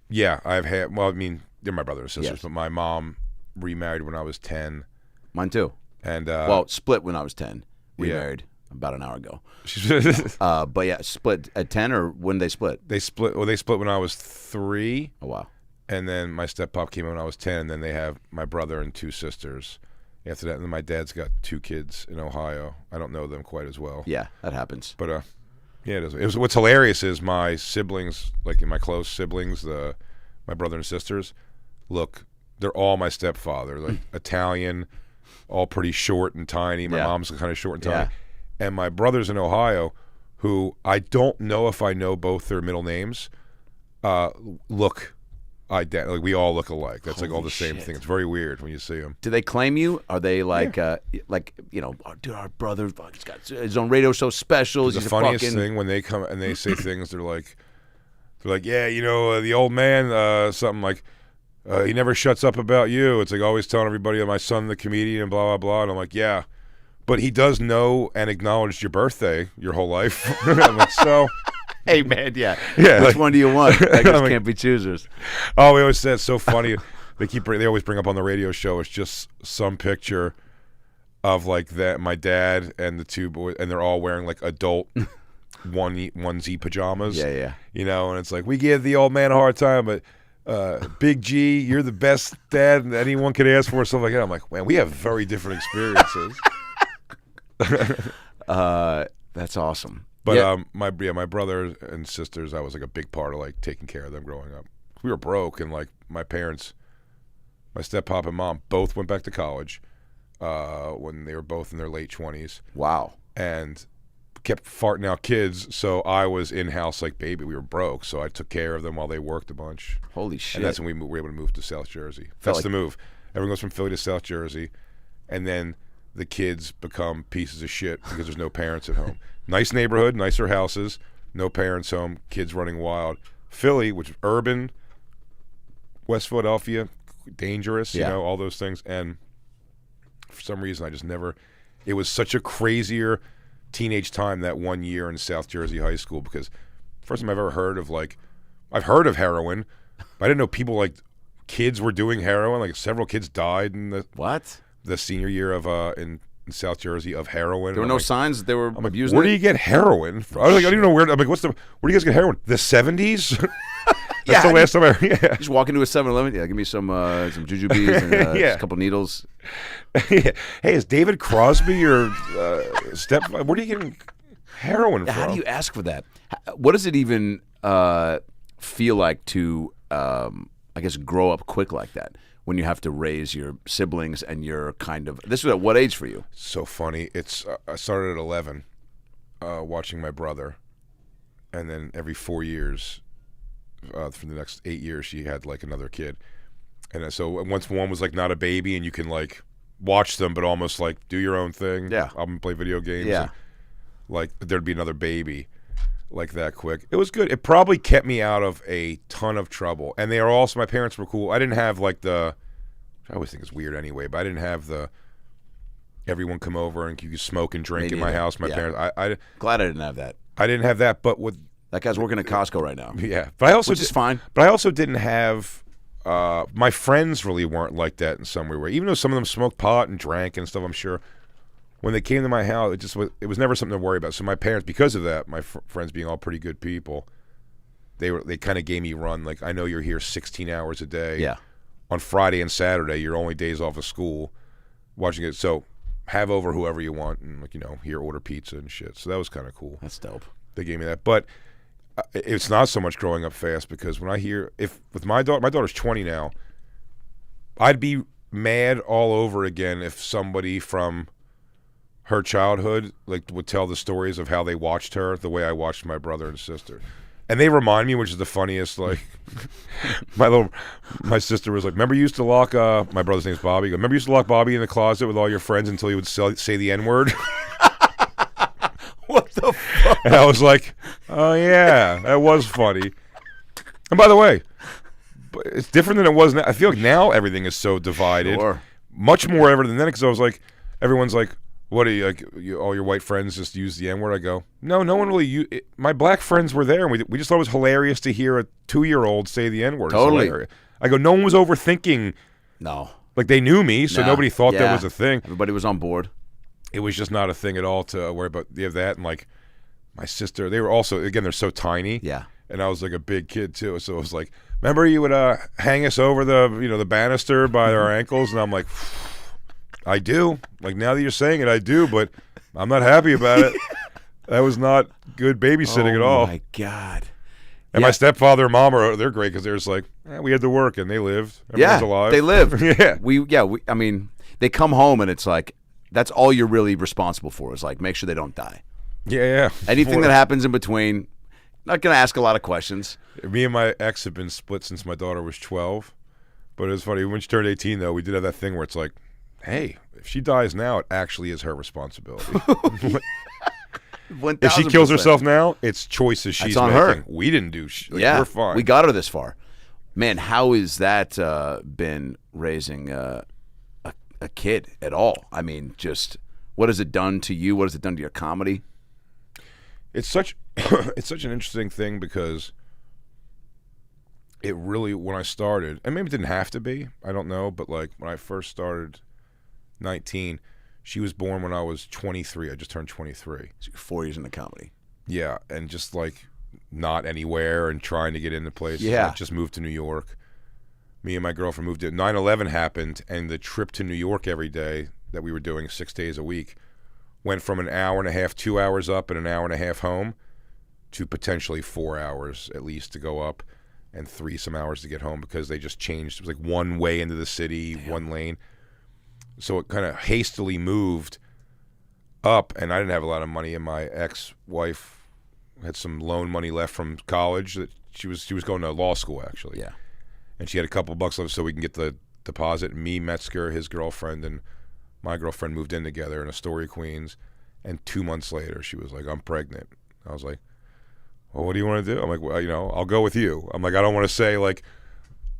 Yeah, I've had. Well, I mean, they're my brothers and sisters, but my mom remarried when I was 10. Mine too. And well, split when I was 10. Remarried about an hour ago. But yeah, split at 10, or when they split? They split. Well, they split when I was 3. Oh wow. And then my step-pop came in when I was 10, and then they have my brother and 2 sisters after that. And then my dad's got 2 kids in Ohio. I don't know them quite as well. Yeah, that happens. But, yeah, it is. What's hilarious is my siblings, like my close siblings, my brother and sisters, look, they're all my stepfather, like Italian, all pretty short and tiny. My mom's kind of short and tiny. And my brothers in Ohio, who I don't know if I know both their middle names, look like we all look alike. That's like all the same thing. It's very weird when you see them. Do they claim you? Are they like, oh, dude, our brother, he's got his own radio show specials. The funniest thing when they come and they say things, they're like, yeah, the old man, something like, he never shuts up about you. It's like always telling everybody that my son, the comedian, and blah, blah, blah. And I'm like, yeah, but he does know and acknowledge your birthday your whole life. I'm like, so... Hey man, yeah. Which one do you want? I just can't be choosers. Oh, we always say it's so funny. They always bring up on the radio show. It's just some picture of like that my dad and the 2 boys, and they're all wearing like adult onesie pajamas. Yeah. And it's like we give the old man a hard time, but Big G, you're the best dad anyone could ask for, something like that. I'm like, man, we have very different experiences. That's awesome. But my brothers and sisters, I was like a big part of like taking care of them growing up. We were broke, and like my parents, my step-pop and mom, both went back to college when they were both in their late 20s. Wow. And kept farting out kids, so I was in-house like baby. We were broke, so I took care of them while they worked a bunch. Holy shit. And that's when we were able to move to South Jersey. That's the move. Everyone goes from Philly to South Jersey, and then the kids become pieces of shit because there's no parents at home. Nice neighborhood, nicer houses, no parents home, kids running wild. Philly, which is urban, West Philadelphia, dangerous, all those things. And for some reason, I just never, it was such a crazier teenage time that 1 year in South Jersey high school, because first time I've ever heard of I've heard of heroin, but I didn't know people kids were doing heroin. Like several kids died in the senior year of in South Jersey of heroin. There were no signs that they were abusing. Where do you get heroin from? I was like, I don't even know where. I'm like, where do you guys get heroin? The 70s? That's the last time I. Yeah. Just walk into a 7-Eleven. Yeah, give me some jujubes and just a couple needles. Hey, is David Crosby your step? Where are you getting heroin from? How do you ask for that? What does it even feel like to, I guess, grow up quick like that? When you have to raise your siblings and you're this was at what age for you? So funny. It's I started at 11, watching my brother, and then every 4 years, for the next 8 years, she had like another kid, and so once one was like not a baby, and you can like watch them, but almost like do your own thing. Yeah, I'm gonna play video games. Yeah, and, like there'd be another baby, like that quick. It was good. It probably kept me out of a ton of trouble. And they are also, my parents were cool. I didn't have like I always think it's weird anyway, but I didn't have everyone come over and you could smoke and drink in my house. My parents, I glad I didn't have that. I didn't have that, but with that guy's working at Costco right now. Yeah, but I also which is fine. But I also didn't have. My friends really weren't like that in some weird way. Even though some of them smoked pot and drank and stuff, I'm sure. When they came to my house, it was never something to worry about. So my parents, because of that, my friends being all pretty good people, they kind of gave me run. Like, I know you're here 16 hours a day. Yeah. On Friday and Saturday, your only days off of school, watching it. So have over whoever you want, and here order pizza and shit. So that was kind of cool. That's dope. They gave me that, but it's not so much growing up fast, because when I hear with my daughter's 20 now, I'd be mad all over again if somebody from her childhood would tell the stories of how they watched her the way I watched my brother and sister. And they remind me, which is the funniest, my sister was like, remember you used to lock my brother's name's Bobby. Remember you used to lock Bobby in the closet with all your friends until he would say the N-word? What the And I was like, oh, yeah, that was funny. And by the way, it's different than it was now. I feel like now everything is so divided. Sure. Much more ever than then, because I was like, everyone's like, what are you, like, all your white friends just use the N-word? I go, no one really my black friends were there, and we just thought it was hilarious to hear a 2-year-old say the N-word. Totally. I go, no one was overthinking. No. Like, they knew me, so nobody thought that was a thing. Everybody was on board. It was just not a thing at all to worry about that. And, like, my sister, they were also, again, they're so tiny. Yeah. And I was, like, a big kid, too. So it was like, remember you would hang us over the banister by our ankles? And I'm like, I do. Like, now that you're saying it, I do, but I'm not happy about it. That was not good babysitting at all. Oh, my God. And my stepfather and mom they're great, because they're just like, we had to work, and they lived. Everyone's alive. They lived. Yeah. I mean, they come home, and it's like, that's all you're really responsible for, is like, make sure they don't die. Yeah. Anything that happens in between, not going to ask a lot of questions. Me and my ex have been split since my daughter was 12. But it was funny. When she turned 18, though, we did have that thing where it's like, hey, if she dies now, it actually is her responsibility. 1000%. If she kills herself now, it's choices she's on making. her. We didn't do we're fine. We got her this far. Man, how has that been raising a kid at all? I mean, just what has it done to you? What has it done to your comedy? It's such it's such an interesting thing, because it really, when I started, and maybe it didn't have to be, I don't know, but like when I first started, 19, she was born when I was 23. I just turned 23. So you're 4 years into comedy. Yeah, and just like not anywhere and trying to get into places. Yeah. I just moved to New York. Me and my girlfriend moved in. 9/11 happened, and the trip to New York every day that we were doing 6 days a week went from an hour and a half, 2 hours up and an hour and a half home, to potentially 4 hours at least to go up and 3 some hours to get home, because they just changed. It was like one way into the city, one lane. So it kind of hastily moved up, and I didn't have a lot of money, and my ex-wife had some loan money left from college that she was going to law school, actually. Yeah. And she had a couple bucks left so we can get the deposit. Me, Metzger, his girlfriend, and my girlfriend moved in together in Astoria, Queens. And 2 months later, she was like, I'm pregnant. I was like, well, what do you want to do? I'm like, well, I'll go with you. I'm like, I don't want to say, like,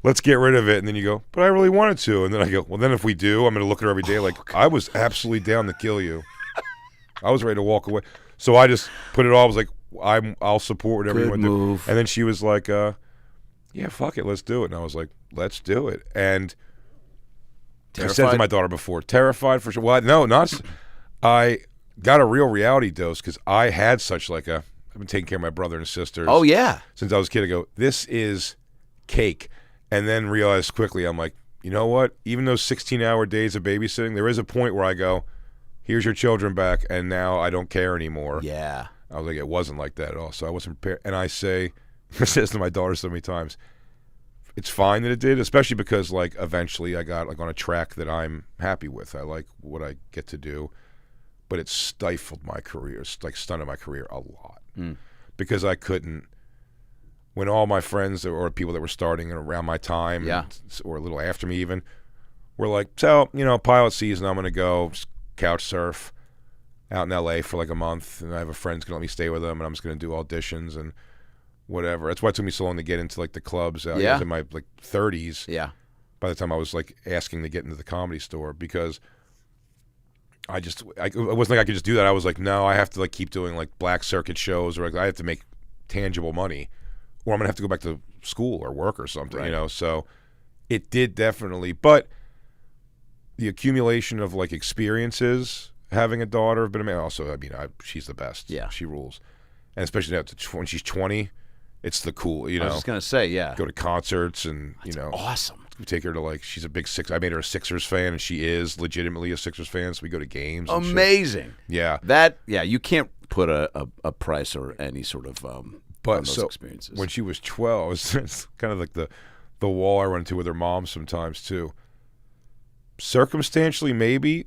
let's get rid of it. And then you go, but I really wanted to. And then I go, well, then if we do, I'm going to look at her every day like, I was absolutely down to kill you. I was ready to walk away. So I just put it all. I was like, I'll support whatever you want to do. And then she was like, yeah, fuck it, let's do it. And I was like, let's do it. And terrified? I said to my daughter before, terrified for sure. Well, no, not. I got a real reality dose, because I had such like I've been taking care of my brother and sisters. Oh, yeah. Since I was a kid. I go, this is cake. And then realized quickly, I'm like, you know what? Even those 16-hour days of babysitting, there is a point where I go, here's your children back, and now I don't care anymore. Yeah. I was like, it wasn't like that at all. So I wasn't prepared. And I say, I says to my daughter so many times, it's fine that it did, especially because like eventually I got like on a track that I'm happy with. I like what I get to do, but it stifled my career, like stunted my career a lot, because I couldn't. When all my friends or people that were starting around my time, or a little after me even, were like, so, pilot season, I'm going to go couch surf out in L.A. for like a month, and I have a friend's going to let me stay with them, and I'm just going to do auditions and whatever. That's why it took me so long to get into like the clubs. I was in my like 30s. Yeah. By the time I was like asking to get into the Comedy Store, because it wasn't like I could just do that. I was like, no, I have to like keep doing like black circuit shows, or like I have to make tangible money, or I'm gonna have to go back to school or work or something, right. So it did definitely, but the accumulation of like experiences, having a daughter, but also, she's the best. Yeah, she rules, and especially now when she's 20, it's the cool. I was just gonna say, yeah, go to concerts and That's awesome. We take her to like, she's a big I made her a Sixers fan, and she is legitimately a Sixers fan. So we go to games. And amazing. Yeah, you can't put a price or any sort of but on those experiences. When she was 12, it's kind of like the wall I run into with her mom sometimes too. Circumstantially, maybe,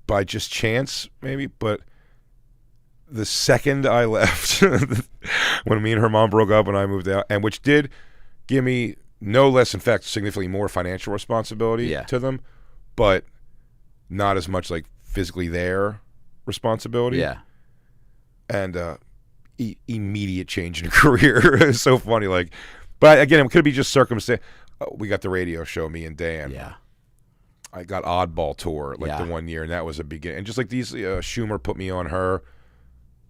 by just chance, maybe, but the second I left, when me and her mom broke up and I moved out, and which did give me no less, in fact, significantly more financial responsibility to them, but not as much like physically their responsibility. Yeah. and immediate change in career. It's so funny. Like, but again, it could be just circumstance. We got the radio show, me and Dan. Yeah. I got Oddball Tour the one year, and that was a beginning. And just like these, Schumer put me on her.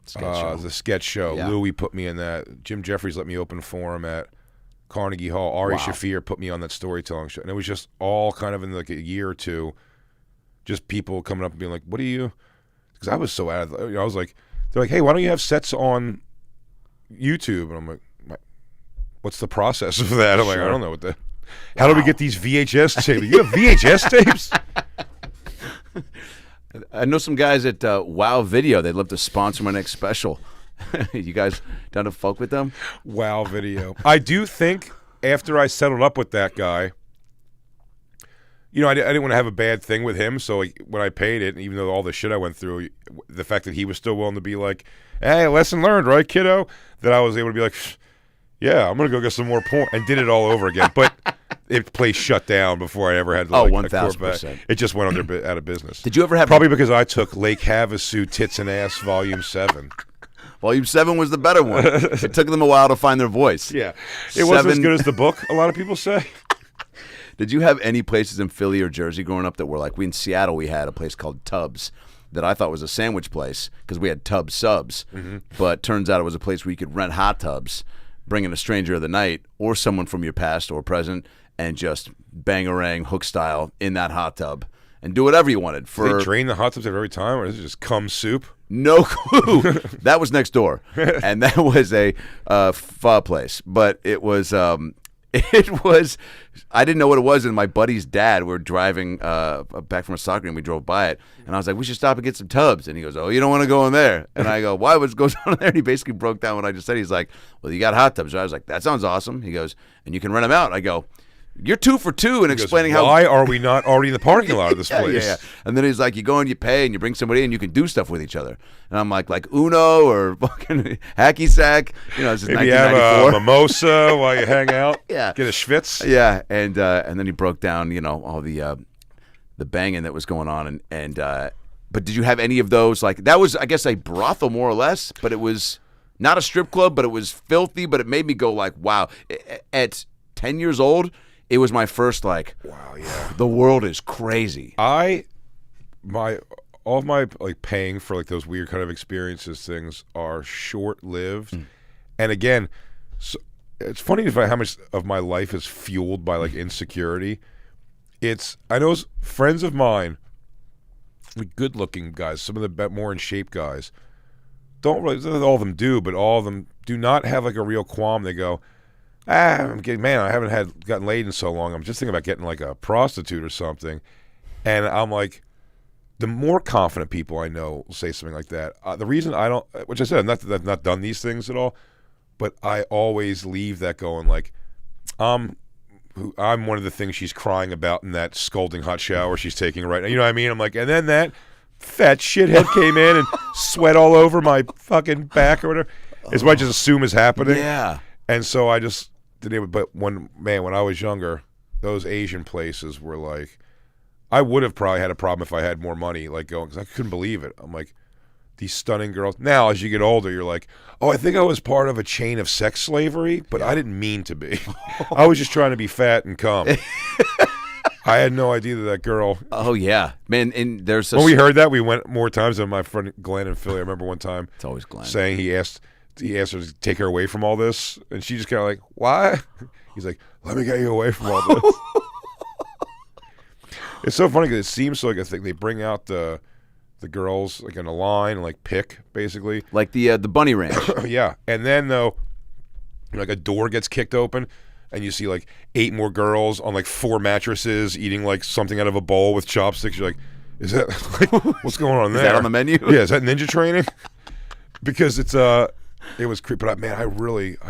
The sketch show. Yeah. Louie put me in that. Jim Jeffries let me open for him at Carnegie Hall. Ari Shaffir put me on that storytelling show. And it was just all kind of in like a year or two, just people coming up and being like, what do you... Because I was so out of... I was like... They're like, hey, why don't you have sets on YouTube? And I'm like, what's the process of that? I'm like, I don't know what the... How do we get these VHS tapes? You have VHS tapes? I know some guys at Wow Video. They'd love to sponsor my next special. You guys down to fuck with them? Wow Video. I do think after I settled up with that guy, I didn't want to have a bad thing with him. So when I paid it, even though all the shit I went through, the fact that he was still willing to be like, hey, lesson learned, right, kiddo? That I was able to be like, yeah, I'm going to go get some more porn. And did it all over again. But the place shut down before I ever had like, 1,000%. It just went out of business. Did you ever have... Probably because I took Lake Havasu Tits and Ass Volume 7. Volume 7 was the better one. It took them a while to find their voice. Yeah. It wasn't as good as the book, a lot of people say. Did you have any places in Philly or Jersey growing up that were like... in Seattle, we had a place called Tubbs that I thought was a sandwich place because we had tub subs. Mm-hmm. But turns out it was a place where you could rent hot tubs, bring in a stranger of the night or someone from your past or present, and just bangarang hook style in that hot tub and do whatever you wanted. Did they drain the hot tubs every time, or is it just cum soup? No clue. That was next door, and that was a pho place. But it was I didn't know what it was, and my buddy's dad, we were driving back from a soccer game, we drove by it, and I was like, we should stop and get some tubs. And he goes, oh, you don't want to go in there? And I go, why? What goes on there? And he basically broke down what I just said. He's like, well, you got hot tubs. I was like, that sounds awesome. He goes, and you can rent them out. I go, you're 2 for 2 in explaining how... Why are we not already in the parking lot of this place? Yeah. And then he's like, you go and you pay and you bring somebody in, you can do stuff with each other. And I'm like Uno or fucking hacky sack. This is Maybe 1994. have a mimosa while you hang out. Yeah. Get a schwitz. Yeah. And then he broke down, all the banging that was going on. But did you have any of those? Like, that was, I guess, a brothel more or less, but it was not a strip club, but it was filthy. But it made me go like, wow. At 10 years old, it was my first like, wow, yeah, the world is crazy. All of my like paying for like those weird kind of experiences things are short-lived. And again, so it's funny to find how much of my life is fueled by like insecurity. I know friends of mine, like good-looking guys, some of the more in shape guys, don't really, all of them do, but all of them do not have like a real qualm. They go, I haven't gotten laid in so long. I'm just thinking about getting like a prostitute or something. And I'm like, the more confident people I know will say something like that. The reason I don't, which I said, I've not done these things at all, but I always leave that going like, I'm one of the things she's crying about in that scalding hot shower she's taking right now. You know what I mean? I'm like, and then that fat shithead came in and sweat all over my fucking back or whatever. Is what I just assume is happening. Yeah. And so I just did it. But when I was younger, those Asian places were like, I would have probably had a problem if I had more money, like going, because I couldn't believe it. I'm like, these stunning girls. Now, as you get older, you're like, oh, I think I was part of a chain of sex slavery, but I didn't mean to be. I was just trying to be fat and cum. I had no idea that girl. Oh yeah, man. And there's when we heard that, we went more times than my friend Glenn in Philly. I remember one time. It's always Glenn saying he asked her to take her away from all this, and she just kind of like, why? He's like, let me get you away from all this. It's so funny because it seems like I think they bring out the girls like in a line and like pick basically like the bunny ranch. Yeah, and then though, like a door gets kicked open. And you see like 8 more girls on like 4 mattresses eating like something out of a bowl with chopsticks. You're like, is that like, what's going on there? Is that on the menu? Yeah, is that ninja training? Because it was creepy. But man, I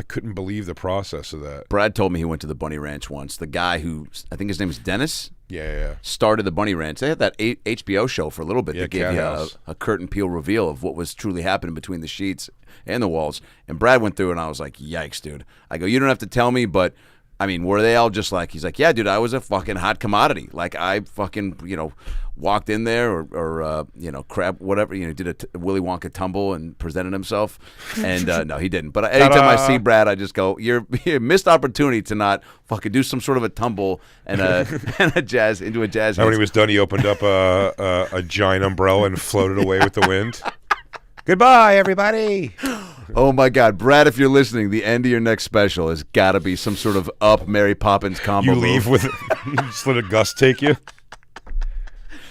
couldn't believe the process of that. Brad told me he went to the bunny ranch once. The guy who, I think his name is Dennis. Yeah. Started the bunny ranch. They had that HBO show for a little bit that gave you a curtain peel reveal of what was truly happening between the sheets and the walls. And Brad went through and I was like, yikes, dude. I go, you don't have to tell me, but I mean, were they all just like, he's like, yeah, dude, I was a fucking hot commodity. Like, I fucking, walked in there or crap, whatever, did a Willy Wonka tumble and presented himself. And no, he didn't. But anytime I see Brad, I just go, you're missed opportunity to not fucking do some sort of a tumble and a jazz into a jazz. And when he was done, he opened up a giant umbrella and floated away with the wind. Goodbye, everybody. Oh my God, Brad! If you're listening, the end of your next special has got to be some sort of up Mary Poppins combo. You leave with just let a gust take you.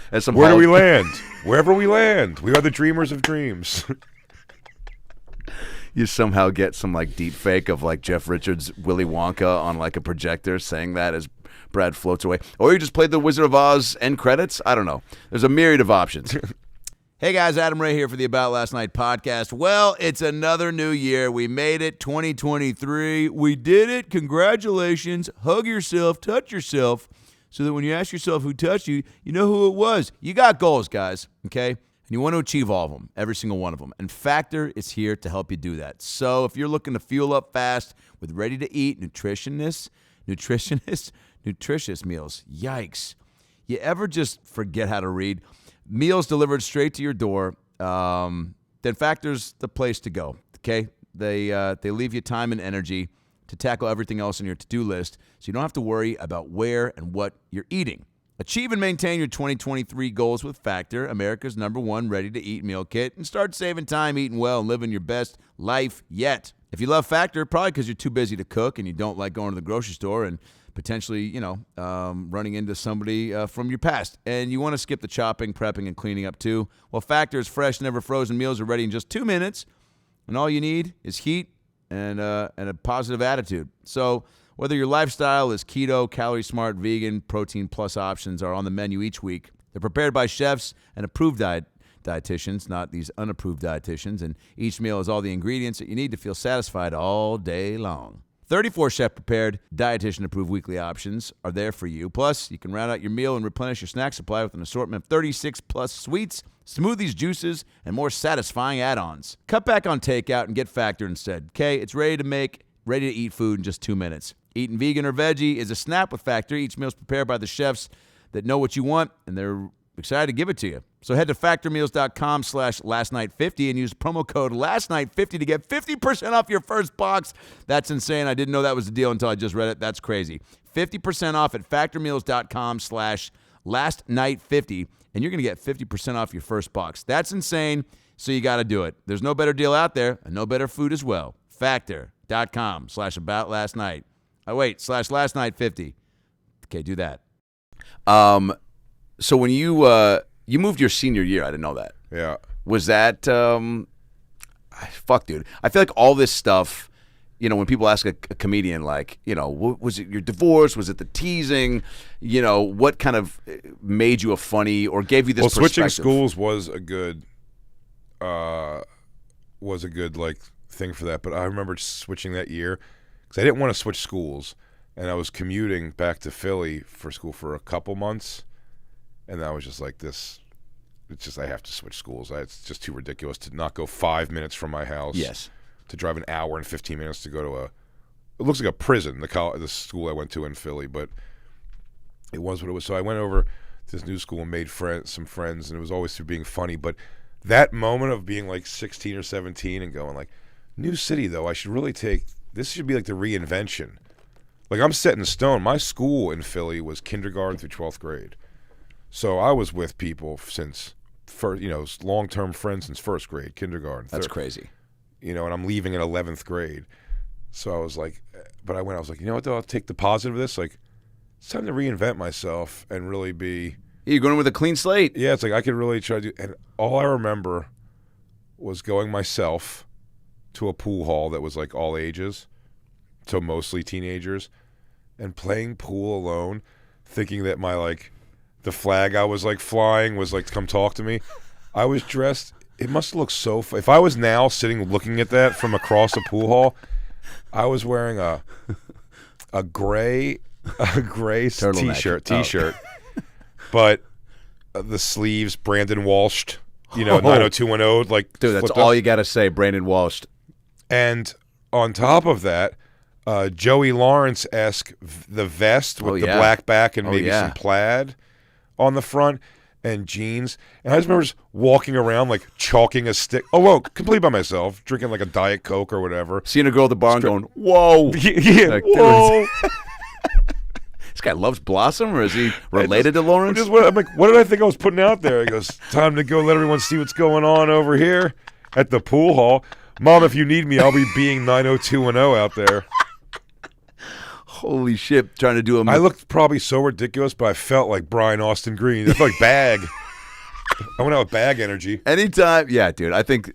Where do we land? Wherever we land, we are the dreamers of dreams. You somehow get some like deep fake of like Jeff Richards' Willy Wonka on like a projector saying that as Brad floats away, or you just played the Wizard of Oz end credits. I don't know. There's a myriad of options. Hey guys, Adam Ray here for the About Last Night podcast. Well, it's another new year. We made it, 2023. We did it. Congratulations. Hug yourself, touch yourself, so that when you ask yourself who touched you, you know who it was. You got goals, guys, okay? And you want to achieve all of them, every single one of them. And Factor is here to help you do that. So if you're looking to fuel up fast with ready-to-eat nutritious meals, yikes. You ever just forget how to read? Meals delivered straight to your door, then Factor's the place to go, okay? They leave you time and energy to tackle everything else on your to-do list, so you don't have to worry about where and what you're eating. Achieve and maintain your 2023 goals with Factor, America's #1 ready-to-eat meal kit, and start saving time, eating well, and living your best life yet. If you love Factor, probably because you're too busy to cook and you don't like going to the grocery store and potentially, running into somebody from your past. And you want to skip the chopping, prepping, and cleaning up too. Well, Factor's fresh, never frozen meals are ready in just 2 minutes. And all you need is heat and a positive attitude. So whether your lifestyle is keto, calorie smart, vegan, protein plus options are on the menu each week. They're prepared by chefs and approved dietitians, not these unapproved dietitians. And each meal has all the ingredients that you need to feel satisfied all day long. 34 chef-prepared, dietitian-approved weekly options are there for you. Plus, you can round out your meal and replenish your snack supply with an assortment of 36-plus sweets, smoothies, juices, and more satisfying add-ons. Cut back on takeout and get Factor instead, okay? It's ready to make, ready-to-eat food in just 2 minutes. Eating vegan or veggie is a snap with Factor. Each meal is prepared by the chefs that know what you want, and they're excited to give it to you. So head to factormeals.com/lastnight50 and use promo code lastnight50 to get 50% off your first box. That's insane. I didn't know that was the deal until I just read it. That's crazy. 50% off at factormeals.com/lastnight50, and you're going to get 50% off your first box. That's insane, so you got to do it. There's no better deal out there, and no better food as well. Factor.com/aboutlastnight. Oh, wait, /lastnight50. Okay, do that. So when you moved your senior year, I didn't know that. Yeah. Was that fuck, dude? I feel like all this stuff, when people ask a comedian, like, was it your divorce? Was it the teasing? What kind of made you a funny or gave you this perspective? Switching schools was a good like thing for that. But I remember switching that year because I didn't want to switch schools, and I was commuting back to Philly for school for a couple months. And I was just like this. It's just I have to switch schools. It's just too ridiculous to not go 5 minutes from my house. Yes. To drive an hour and 15 minutes to go to it looks like a prison, the school I went to in Philly, but it was what it was. So I went over to this new school and made some friends, and it was always through being funny. But that moment of being like 16 or 17 and going like, new city though, this should be like the reinvention. Like I'm set in stone. My school in Philly was kindergarten through 12th grade. So I was with people since long-term friends since first grade, kindergarten. That's crazy. And I'm leaving in 11th grade. So I was like, I was like, you know what though, I'll take the positive of this. Like, it's time to reinvent myself and really be. You're going with a clean slate. Yeah, it's like I could really try to do, and all I remember was going myself to a pool hall that was like all ages, so mostly teenagers, and playing pool alone, thinking that the flag I was like flying was like, come talk to me. I was dressed. It must look so. If I was now sitting looking at that from across the pool hall, I was wearing a gray Turtleneck. t-shirt, but the sleeves Brandon Walsh, 90210, like dude, that's all you got to say, Brandon Walsh. And on top of that, Joey Lawrence-esque, the vest with the black back and maybe some plaid on the front and jeans. And I just remember just walking around like chalking a stick. Oh, whoa, completely by myself, drinking like a Diet Coke or whatever. Seeing a girl at the bar and going, whoa. Yeah, like, whoa. This guy loves Blossom, or is he related to Lawrence? I'm like, what did I think I was putting out there? He goes, time to go let everyone see what's going on over here at the pool hall. Mom, if you need me, I'll be being 90210 out there. Holy shit, trying to do a... I looked probably so ridiculous, but I felt like Brian Austin Green. It's like Bag. I went out with Bag energy. Anytime, yeah, dude, I think...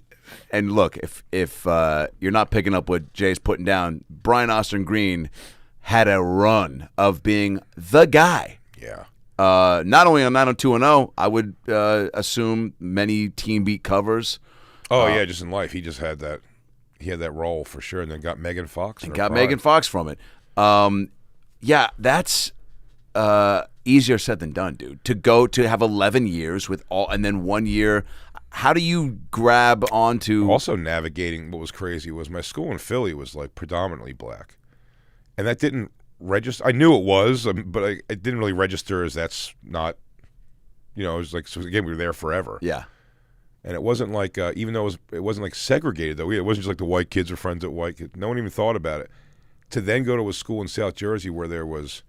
And look, if you're not picking up what Jay's putting down, Brian Austin Green had a run of being the guy. Yeah. Not only on 90210, I would assume many Teen Beat covers. Oh, yeah, just in life. He just had that. He had that role for sure, and then got Megan Fox. And got Megan Fox from it. Yeah, that's easier said than done, dude. To go to have 11 years with all, and then 1 year. How do you grab onto... Also navigating what was crazy was my school in Philly was like predominantly black. And that didn't register. I knew it was, but it didn't really register as that's not, it was like, so again, we were there forever. Yeah. And it wasn't like, even though it wasn't like segregated though. It wasn't just like the white kids were friends with white kids. No one even thought about it. To then go to a school in South Jersey where there was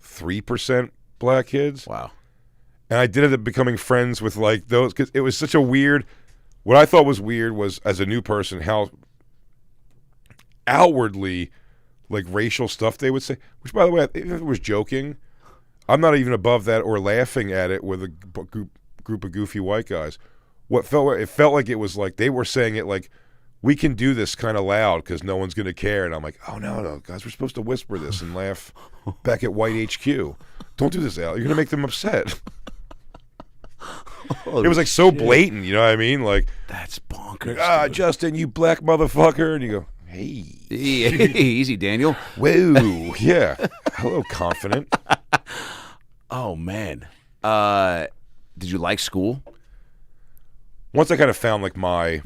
3% black kids. Wow. And I did end up becoming friends with like those, because it was such a weird, what I thought was weird was as a new person, how outwardly like racial stuff they would say, which by the way, if it was joking, I'm not even above that or laughing at it with a group of goofy white guys. It felt like it was like they were saying it like, we can do this kind of loud because no one's going to care. And I'm like, oh, no, guys, we're supposed to whisper this and laugh back at White HQ. Don't do this, Al. You're going to make them upset. It was like so blatant, you know what I mean? Like, that's bonkers. Justin, you black motherfucker. And you go, hey. Easy, Daniel. Whoa. Yeah. Hello, confident. Oh, man. Did you like school? Once I kind of found like my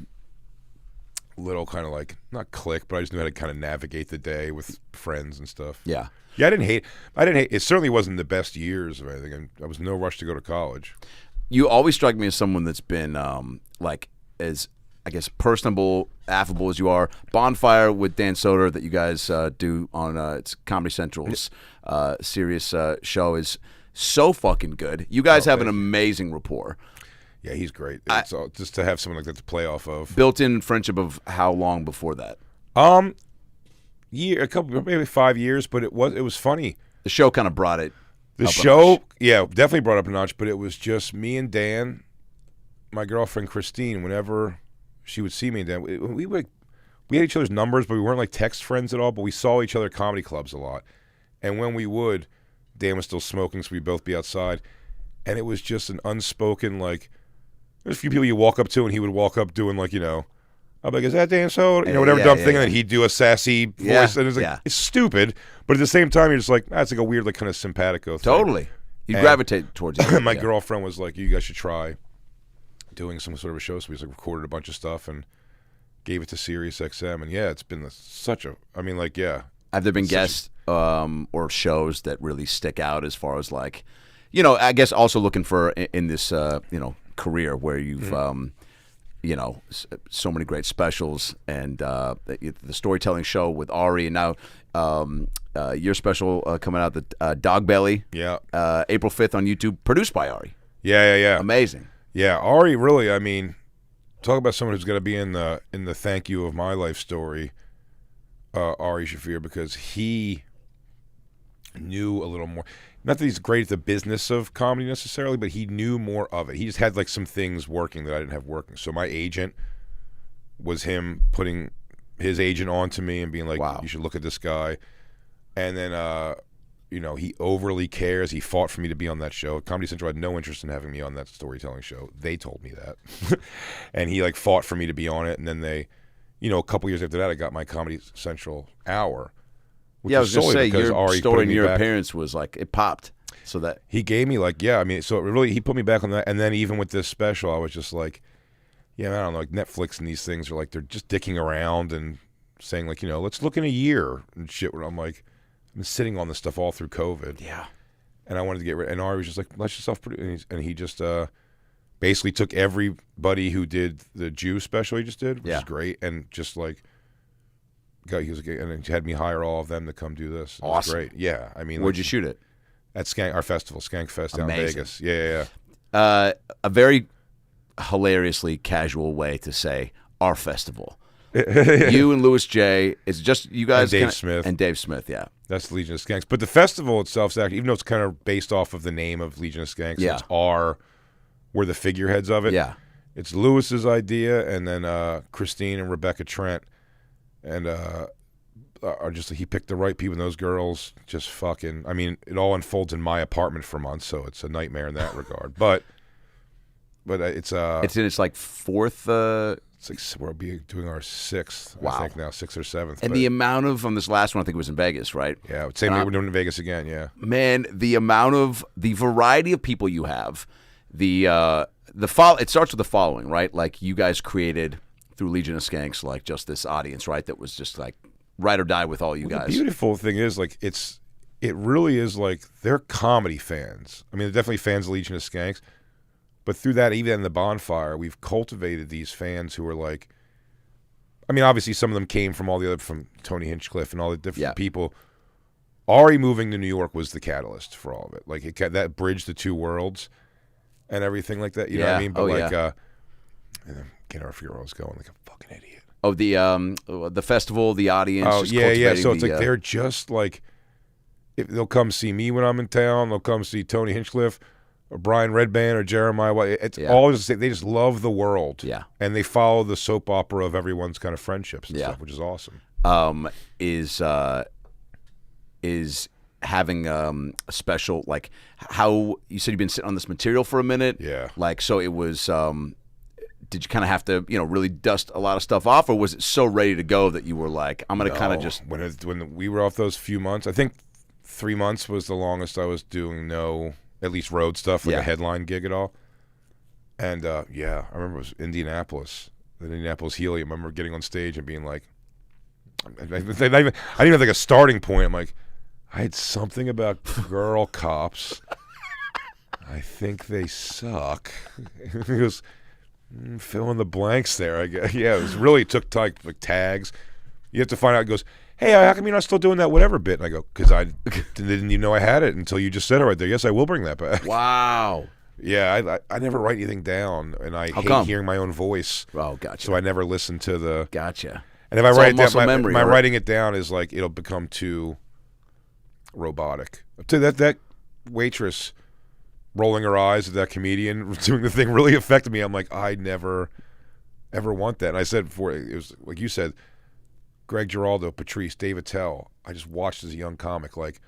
little kind of like, not clique, but I just knew how to kind of navigate the day with friends and stuff. Yeah. Yeah, I didn't hate it. Certainly wasn't the best years of anything. I was in no rush to go to college. You always strike me as someone that's been like as, I guess, personable, affable as you are. Bonfire with Dan Soder that you guys do on it's Comedy Central's serious show is so fucking good. You guys have an amazing rapport. Yeah, he's great. It's just to have someone like that to play off of. Built-in friendship of how long before that? Maybe 5 years, but it was funny. The show kind of brought it. The show, yeah, definitely brought up a notch, but it was just me and Dan, my girlfriend Christine. Whenever she would see me and Dan, we had each other's numbers, but we weren't like text friends at all. But we saw each other at comedy clubs a lot, and when we would, Dan was still smoking, so we'd both be outside, and it was just an unspoken like. There's a few people you walk up to, and he would walk up doing like, I'm like, is that Dan Soder? Whatever dumb thing, and then he'd do a sassy voice, and it's like it's stupid, but at the same time, you're just like, that's like a weird, like kind of simpatico thing. Totally, you gravitate towards it. My girlfriend was like, you guys should try doing some sort of a show. So we just like recorded a bunch of stuff and gave it to Sirius XM, and it's been such a. I mean, like, Have there been guests or shows that really stick out as far as like, I guess also looking for in this, career where you've so many great specials and the storytelling show with Ari, and now your special coming out, the Dog Belly, April 5th on YouTube, produced by Ari. Yeah. Amazing. Yeah, Ari really. I mean, talk about someone who's going to be in the thank you of my life story. Ari Shaffir, because he knew a little more. Not that he's great at the business of comedy necessarily, but he knew more of it. He just had like some things working that I didn't have working. So my agent was him putting his agent on to me and being like, wow, you should look at this guy. And then, he overly cares. He fought for me to be on that show. Comedy Central had no interest in having me on that storytelling show. They told me that. And he like fought for me to be on it. And then they, a couple years after that, I got my Comedy Central hour. I was going to say, your story and your appearance was like, it popped. So that he gave me like, so it really, he put me back on that. And then even with this special, I was just like, I don't know, like Netflix and these things are like, they're just dicking around and saying like, let's look in a year and shit. Where I'm like, I've been sitting on this stuff all through COVID. Yeah. And I wanted to get rid. And Ari was just like, let yourself produce. And he just basically took everybody who did the Jew special he just did, which is great, and just like, he was like, and he had me hire all of them to come do this. It was great. Yeah. I mean, where'd you shoot it? At our festival, Skank Fest down in Vegas. Yeah. A very hilariously casual way to say our festival. You and Louis J. Is just you guys. And Dave Smith. And Dave Smith, yeah. That's the Legion of Skanks. But the festival itself is actually, even though it's kind of based off of the name of Legion of Skanks, it's we're the figureheads of it. Yeah. It's Lewis's idea, and then Christine and Rebecca Trent, and are just, he picked the right people, and those girls just fucking, I mean, it all unfolds in my apartment for months, so it's a nightmare in that regard. But it's in its like fourth. It's like we'll be doing our sixth. Wow. I think now, sixth or seventh. And the amount of on this last one, I think it was in Vegas, right? Yeah, same way we're doing it in Vegas again. Yeah, man, the variety of people you have, it starts with the following, right? Like you guys created through Legion of Skanks, like just this audience, right? That was just like ride or die with all you guys. The beautiful thing is, like, it really is like they're comedy fans. I mean, they're definitely fans of Legion of Skanks. But through that, even in the Bonfire, we've cultivated these fans who are like, I mean, obviously some of them came from from Tony Hinchcliffe and all the different people. Ari moving to New York was the catalyst for all of it. Like that bridged the two worlds and everything like that. You know what I mean? But and then can't ever figure out where I was going, like a fucking idiot. Oh, the festival, the audience. Oh, yeah. So it's like they're just like, if they'll come see me when I'm in town. They'll come see Tony Hinchcliffe, or Brian Redband, or Jeremiah White. It's all just, they just love the world. Yeah. And they follow the soap opera of everyone's kind of friendships and stuff, which is awesome. Is having a special, like how you said you've been sitting on this material for a minute. Yeah. Like, so it was, did you kind of have to, really dust a lot of stuff off, or was it so ready to go that you were like, I'm going to kind of just. When we were off those few months, I think 3 months was the longest I was doing at least road stuff, like a headline gig at all. And I remember it was Indianapolis, the Indianapolis Helium. I remember getting on stage and being like, I didn't even have like a starting point. I'm like, I had something about girl cops. I think they suck. He goes, fill in the blanks there, I guess. Yeah, it was really took like tags. You have to find out. It goes, hey, how come you're not still doing that whatever bit? And I go, because I didn't even know I had it until you just said it right there. Yes, I will bring that back. Wow. Yeah, I never write anything down, and I hate hearing my own voice. Oh, gotcha. So I never listen to the. Gotcha. And if I write it down, my writing it down is like it'll become too robotic. That waitress rolling her eyes at that comedian doing the thing really affected me. I'm like, I never ever want that. And I said before, it was like you said, Greg Giraldo, Patrice, Dave Attell. I just watched as a young comic. Like,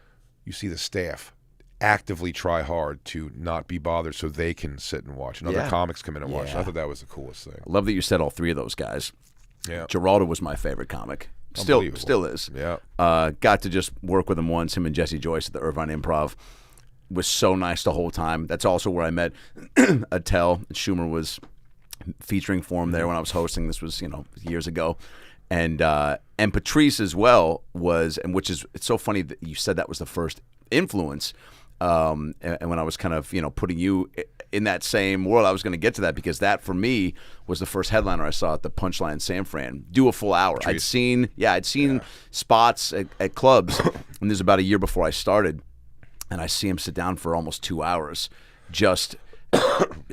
you see the staff actively try hard to not be bothered so they can sit and watch, and other comics come in and watch. I thought that was the coolest thing. I love that you said all three of those guys. Yeah, Giraldo was my favorite comic. Still is. Yeah. Got to just work with him once. Him and Jesse Joyce at the Irvine Improv was so nice the whole time. That's also where I met Attell. Schumer was featuring for him there when I was hosting. This was years ago. And Patrice as well was, and which is, it's so funny that you said that was the first influence. And when I was kind of putting you in that same world, I was going to get to that, because that for me was the first headliner I saw at the Punchline San Fran do a full hour. Patrice. I'd seen spots at clubs, and this was about a year before I started, and I see him sit down for almost 2 hours, just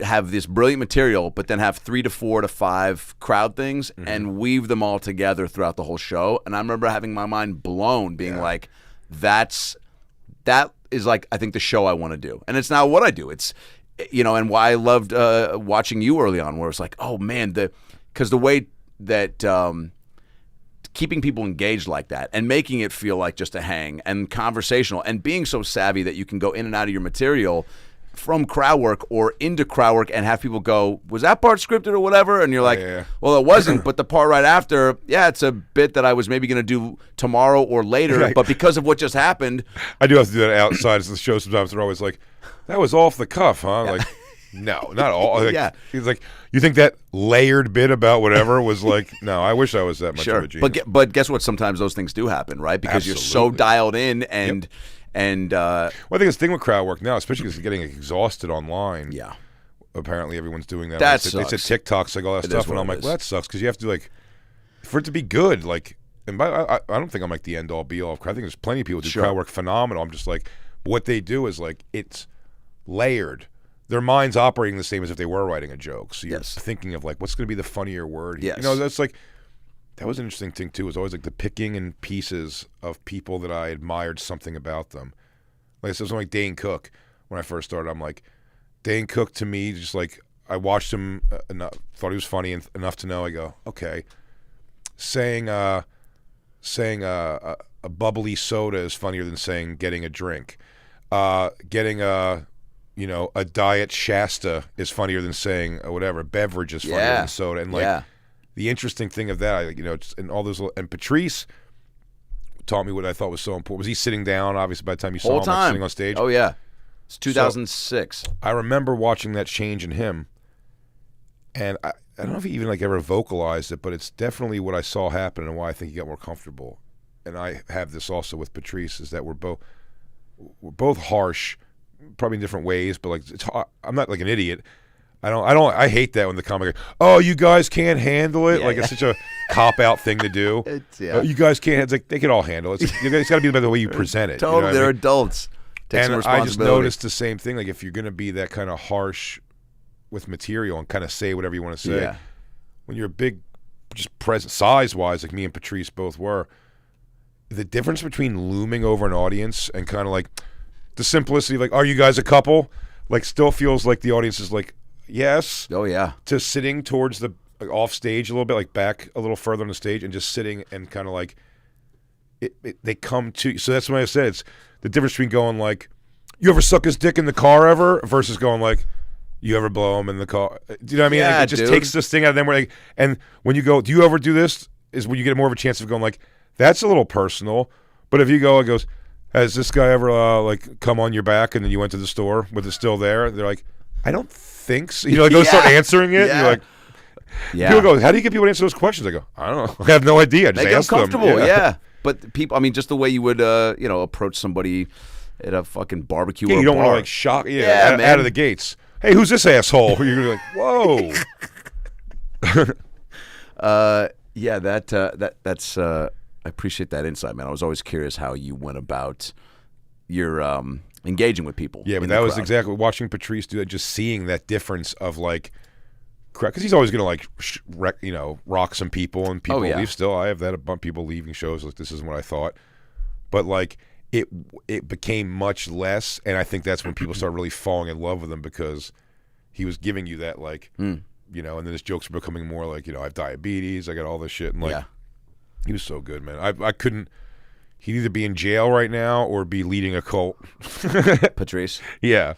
have this brilliant material, but then have 3 to 4 to 5 crowd things and weave them all together throughout the whole show. And I remember having my mind blown, being like, that is like, I think the show I want to do. And it's now what I do. It's, and why I loved watching you early on, where it's like, oh man, because the way that keeping people engaged like that and making it feel like just a hang and conversational, and being so savvy that you can go in and out of your material from crowd work or into crowd work and have people go, was that part scripted or whatever? And you're like, well, it wasn't, but the part right after, it's a bit that I was maybe going to do tomorrow or later, but because of what just happened. I do have to do that outside of the show sometimes. They're always like, that was off the cuff, huh? Like, No, not all. Like, Yeah. He's like, you think that layered bit about whatever was like, no, I wish I was that much of a genius. But guess what? Sometimes those things do happen, right? Because you're so Absolutely. dialed in and Well, I think it's the thing with crowd work now, especially because getting exhausted online. yeah. Apparently everyone's doing that. That They sucks. said TikToks, like all that It stuff, is and what I'm it like, is. well, that sucks because you have to like, for it to be good, like, and I don't think I'm like the end all be all. I think there's plenty of people who do crowd work phenomenal. I'm just like, what they do is like it's layered. Their mind's operating the same as if they were writing a joke. So you're thinking of like, what's going to be the funnier word? Yes. You know, that's like, that was an interesting thing too. It was always like the picking and pieces of people that I admired something about them. Like I said, something like Dane Cook. When I first started, I'm like, Dane Cook to me, just like, I watched him enough, thought he was funny enough to know. I go, okay, saying a bubbly soda is funnier than saying getting a drink. Getting a diet Shasta is funnier than saying whatever beverage is funnier than soda. And like the interesting thing of that, and all those and Patrice taught me what I thought was so important. Was he sitting down? Obviously, by the time you saw him like, sitting on stage. Oh yeah, it's 2006. I remember watching that change in him. And I don't know if he even like ever vocalized it, but it's definitely what I saw happen and why I think he got more comfortable. And I have this also with Patrice, is that we're both harsh, probably in different ways, but like I'm not like an idiot. I hate that when the comic, oh, you guys can't handle it. It's such a cop out thing to do. You guys can't. It's like they can all handle it. It's got to be by the way you present it. Totally, they're adults. Take some and I just responsibility. noticed the same thing. Like if you're going to be that kind of harsh with material and kind of say whatever you want to say, when you're a big, just present size wise, like me and Patrice both were, the difference between looming over an audience and kind of like the simplicity of like, are you guys a couple? Like still feels like the audience is like, yes. Oh yeah. To sitting towards the off stage a little bit, like back a little further on the stage and just sitting and kind of like they come to. So that's what I said. It's the difference between going like, you ever suck his dick in the car ever, versus going like, you ever blow him in the car? Do you know what I mean? Yeah, like, it just dude. takes this thing out of them. Where like, and when you go, do you ever do this? Is when you get more of a chance of going like, that's a little personal. But if you go, it goes, has this guy ever like come on your back and then you went to the store with it still there? They're like, I don't think so. Like go start answering it. And you're like, people go, how do you get people to answer those questions? I go, I don't know. I have no idea. Just Make them ask them. comfortable. But people, I mean, just the way you would, approach somebody at a fucking barbecue. Yeah, or you a don't want to bar. like shock. Yeah, out of the gates. Hey, who's this asshole? You're gonna be like, whoa. That's. I appreciate that insight, man. I was always curious how you went about your engaging with people. Yeah, but in that the was crowd. exactly watching Patrice do that. Just seeing that difference of like, because he's always gonna like, rock some people and people leave. Still, I have that about people leaving shows like this isn't what I thought, but like it became much less, and I think that's when people started really falling in love with him because he was giving you that like, and then his jokes were becoming more like, I have diabetes, I got all this shit, and like, he was so good, man. I couldn't. He'd either be in jail right now or be leading a cult. Patrice. Yeah,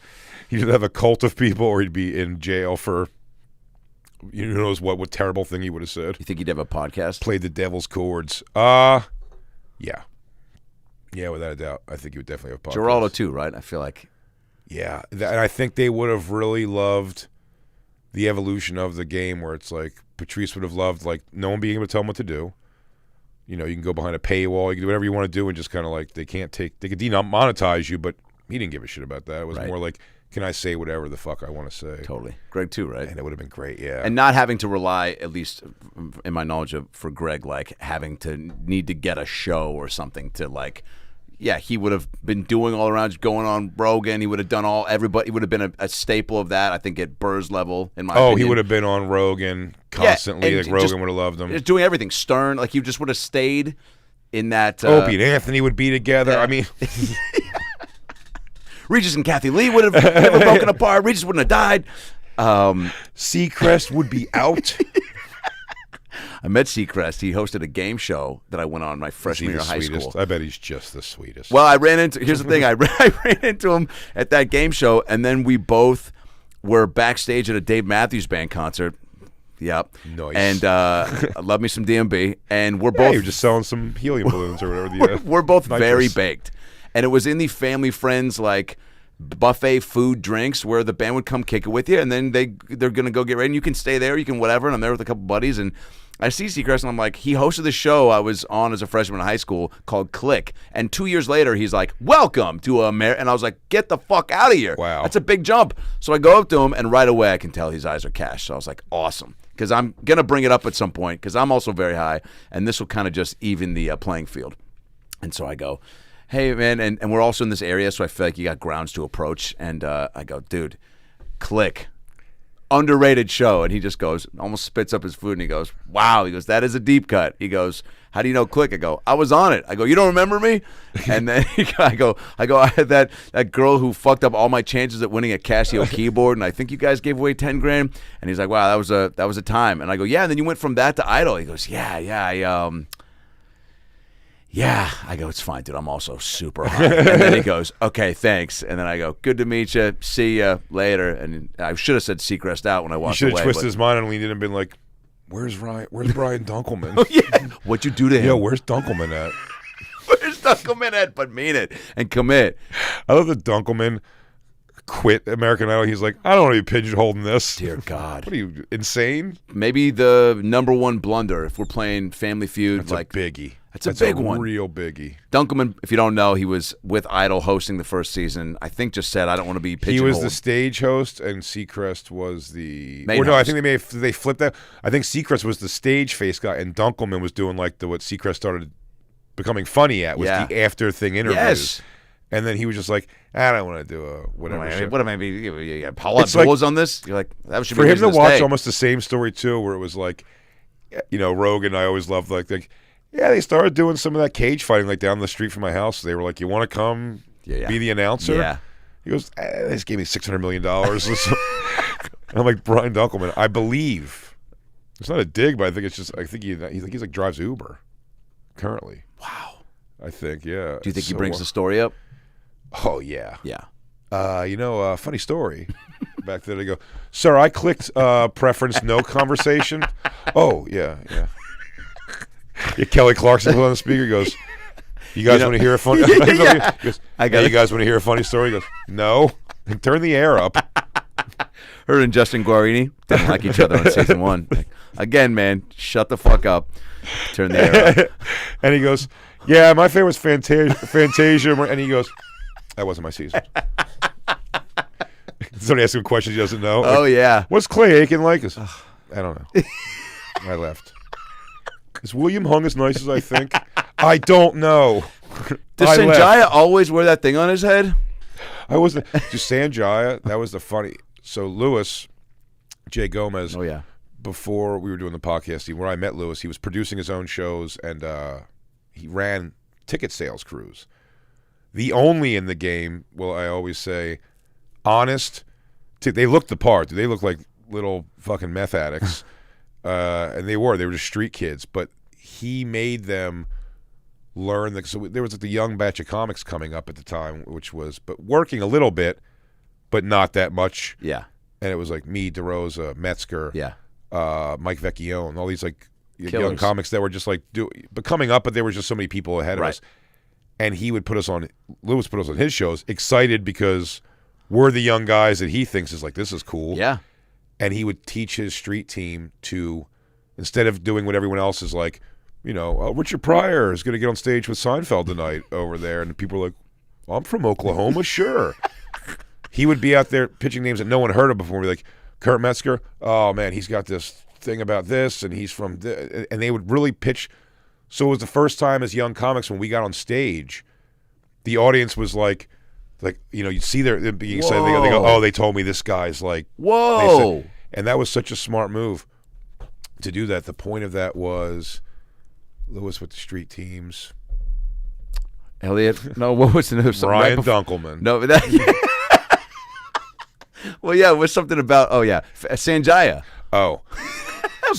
he'd either have a cult of people or he'd be in jail for. Who knows what terrible thing he would have said. You think he'd have a podcast? Played the devil's chords. Yeah, without a doubt. I think he would definitely have a podcast. Giraldo too, right? I feel like. Yeah, and I think they would have really loved the evolution of the game where it's like Patrice would have loved like no one being able to tell him what to do. You can go behind a paywall, you can do whatever you want to do, and just kind of like they could demonetize you, but he didn't give a shit about that. It was more like, can I say whatever the fuck I want to say? Totally. Greg too, right? And it would have been great, yeah. And not having to rely, at least in my knowledge for Greg, like having to need to get a show or something to like, he would have been doing all around, going on Rogan. He would have done everybody. He would have been a staple of that, I think, at Burr's level, in my opinion. He would have been on Rogan constantly. Like Rogan would have loved him. Just doing everything. Stern, like he just would have stayed in that. Opie and Anthony would be together. Yeah. I mean. Regis and Kathy Lee would have never broken apart. Regis wouldn't have died. Seacrest would be out. I met Seacrest. He hosted a game show that I went on my freshman year of high sweetest? school. I bet he's just the sweetest. Well, here's the thing. I ran into him at that game show, and then we both were backstage at a Dave Matthews Band concert. Yep. Nice. And I love me some DMB. And we're both. You're just selling some helium balloons or whatever. We're both nitrous. very baked. And it was in the family friends, like, buffet food, drinks, where the band would come kick it with you, and then they're gonna go get ready, and you can stay there, you can whatever. And I'm there with a couple buddies, and I see Seacrest, and I'm like, he hosted the show I was on as a freshman in high school called Click, and 2 years later, he's like, welcome to America, and I was like, get the fuck out of here. Wow. That's a big jump. So I go up to him, and right away I can tell his eyes are cash. So I was like, awesome, because I'm going to bring it up at some point, because I'm also very high, and this will kind of just even the playing field. And so I go, hey, man, and we're also in this area, so I feel like you got grounds to approach, and I go, dude, Click. Underrated show. And he just goes, almost spits up his food, and he goes, wow. He goes, that is a deep cut. He goes, how do you know Click? I go, I was on it. I go, you don't remember me? And then I go, I had that girl who fucked up all my chances at winning a Casio keyboard, and I think you guys gave away 10 grand. And he's like, wow, that was a time. And I go, yeah. And then you went from that to Idol. He goes, yeah, I go, it's fine, dude. I'm also super high. And then he goes, okay, thanks. And then I go, good to meet you. See ya later. And I should have said Seacrest out when I walked away. You should have twisted his mind and leaned in and been like, where's Brian Dunkelman? Oh, yeah. What'd you do to him? Yo, where's Dunkelman at? Where's Dunkelman at? But mean it and commit. I love that Dunkelman quit American Idol. He's like, I don't want to be pigeonholed in this. Dear God. What are you, insane? Maybe the number one blunder if we're playing Family Feud. That's like a biggie. That's a big one. Real biggie. Dunkelman, if you don't know, he was with Idol hosting the first season. I think just said, I don't want to be pigeonholed. He was the stage host, and Seacrest was the main or no, host. I think they flipped that. I think Seacrest was the stage face guy, and Dunkelman was doing like what Seacrest started becoming funny at was the after thing interviews. Yes. And then he was just like, I don't want to do a whatever. What am I? Paul Abdul's on this? You're like, that should be for him to watch stay. almost the same story too, where it was like, Rogan. I always loved like. Yeah, they started doing some of that cage fighting like down the street from my house. They were like, you want to come be the announcer? Yeah. He goes, they just gave me $600 million. And I'm like, Brian Dunkelman, I believe. It's not a dig, but I think it's just, he's like drives Uber currently. Wow. I think, yeah. Do you think he brings the story up? Oh, yeah. Yeah. Funny story. Back there they go, sir, I clicked preference no conversation. Oh, yeah. Yeah, Kelly Clarkson was on the speaker. He goes, "You guys want to hear a funny?" He goes, you guys want to hear a funny story? He goes, "No." And turn the air up. Her and Justin Guarini didn't like each other on season 1. Like, again, man, shut the fuck up. Turn the air up. And he goes, "Yeah, my favorite was Fantasia." And he goes, "That wasn't my season." Somebody asks him questions he doesn't know. Like, Oh yeah. What's Clay Aiken like? I don't know. I left. Is William Hung as nice as I think? I don't know. Does Sanjaya always wear that thing on his head? I wasn't. Just Sanjaya, that was the funny. So Louis, Jay Gomez, before we were doing the podcast, where I met Louis, he was producing his own shows, and he ran ticket sales crews. The only in the game, well, I always say, honest. They looked the part. They looked like little fucking meth addicts. And they were just street kids, but he made them learn that. So there was like the young batch of comics coming up at the time, but working a little bit, but not that much. Yeah. And it was like me, DeRosa, Metzger, Mike Vecchione, all these like young comics that were just like coming up, but there were just so many people ahead of us. And he would Louis put us on his shows, excited because we're the young guys that he thinks is like, this is cool. Yeah. And he would teach his street team to, instead of doing what everyone else is like, Richard Pryor is going to get on stage with Seinfeld tonight over there. And people are like, well, I'm from Oklahoma, sure. He would be out there pitching names that no one heard of before. Be like, Kurt Metzger, oh, man, he's got this thing about this, and he's from this. And they would really pitch. So it was the first time as young comics when we got on stage, the audience was like, you'd see them being excited. They go, oh, they told me this guy's like, whoa. And that was such a smart move to do that. The point of that was Louis with the street teams. Elliot? No, what was the name? Brian Dunkelman. No, well, yeah, it was something about, Sanjaya. Oh.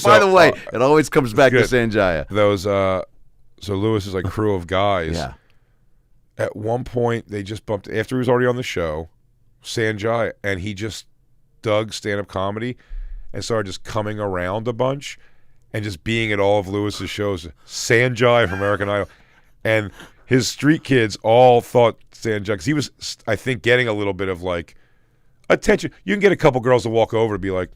By the way, it always comes back to Sanjaya. Those, so Louis is like crew of guys. Yeah. At one point, they just bumped, after he was already on the show, Sanjay, and he just dug stand-up comedy and started just coming around a bunch and just being at all of Lewis's shows. Sanjay from American Idol. And his street kids all thought Stan Jack, 'cause he was, I think, getting a little bit of like attention. You can get a couple girls to walk over to be like,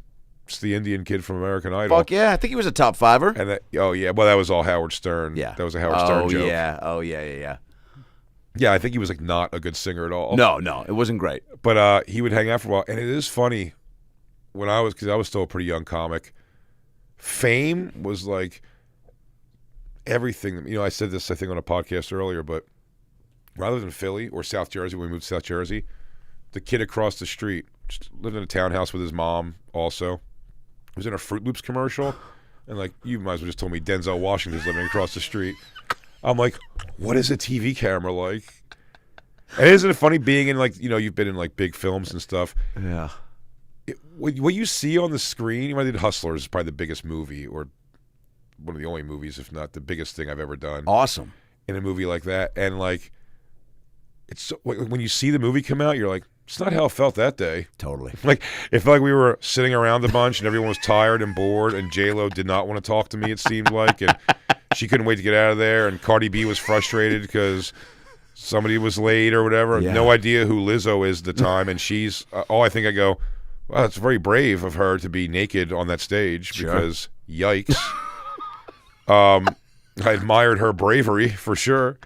it's the Indian kid from American Idol. Fuck yeah, I think he was a top fiver. And that, oh yeah, well that was all Howard Stern. Yeah, that was a Howard Stern joke. Oh yeah. Yeah, I think he was like not a good singer at all. No, it wasn't great. But he would hang out for a while, and it is funny when because I was still a pretty young comic. Fame was like everything. You know, I said this I think on a podcast earlier, but rather than Philly or South Jersey, when we moved to South Jersey, the kid across the street just lived in a townhouse with his mom. Also, was in a Fruit Loops commercial, and like you might as well just told me Denzel Washington's living across the street. I'm like, what is a TV camera like? And isn't it funny being in like, you know, you've been in like big films and stuff. Yeah. What you see on the screen, I did Hustlers, is probably the biggest movie, or one of the only movies, if not the biggest thing I've ever done. Awesome. In a movie like that. And like, it's so, when you see the movie come out, you're like, it's not how it felt that day. Totally. Like, it felt like we were sitting around a bunch and everyone was tired and bored, and J-Lo did not want to talk to me, it seemed like, and she couldn't wait to get out of there, and Cardi B was frustrated because somebody was late or whatever. Yeah. No idea who Lizzo is at the time, and she's I think I go, well, it's very brave of her to be naked on that stage. Sure. Because yikes. I admired her bravery for sure.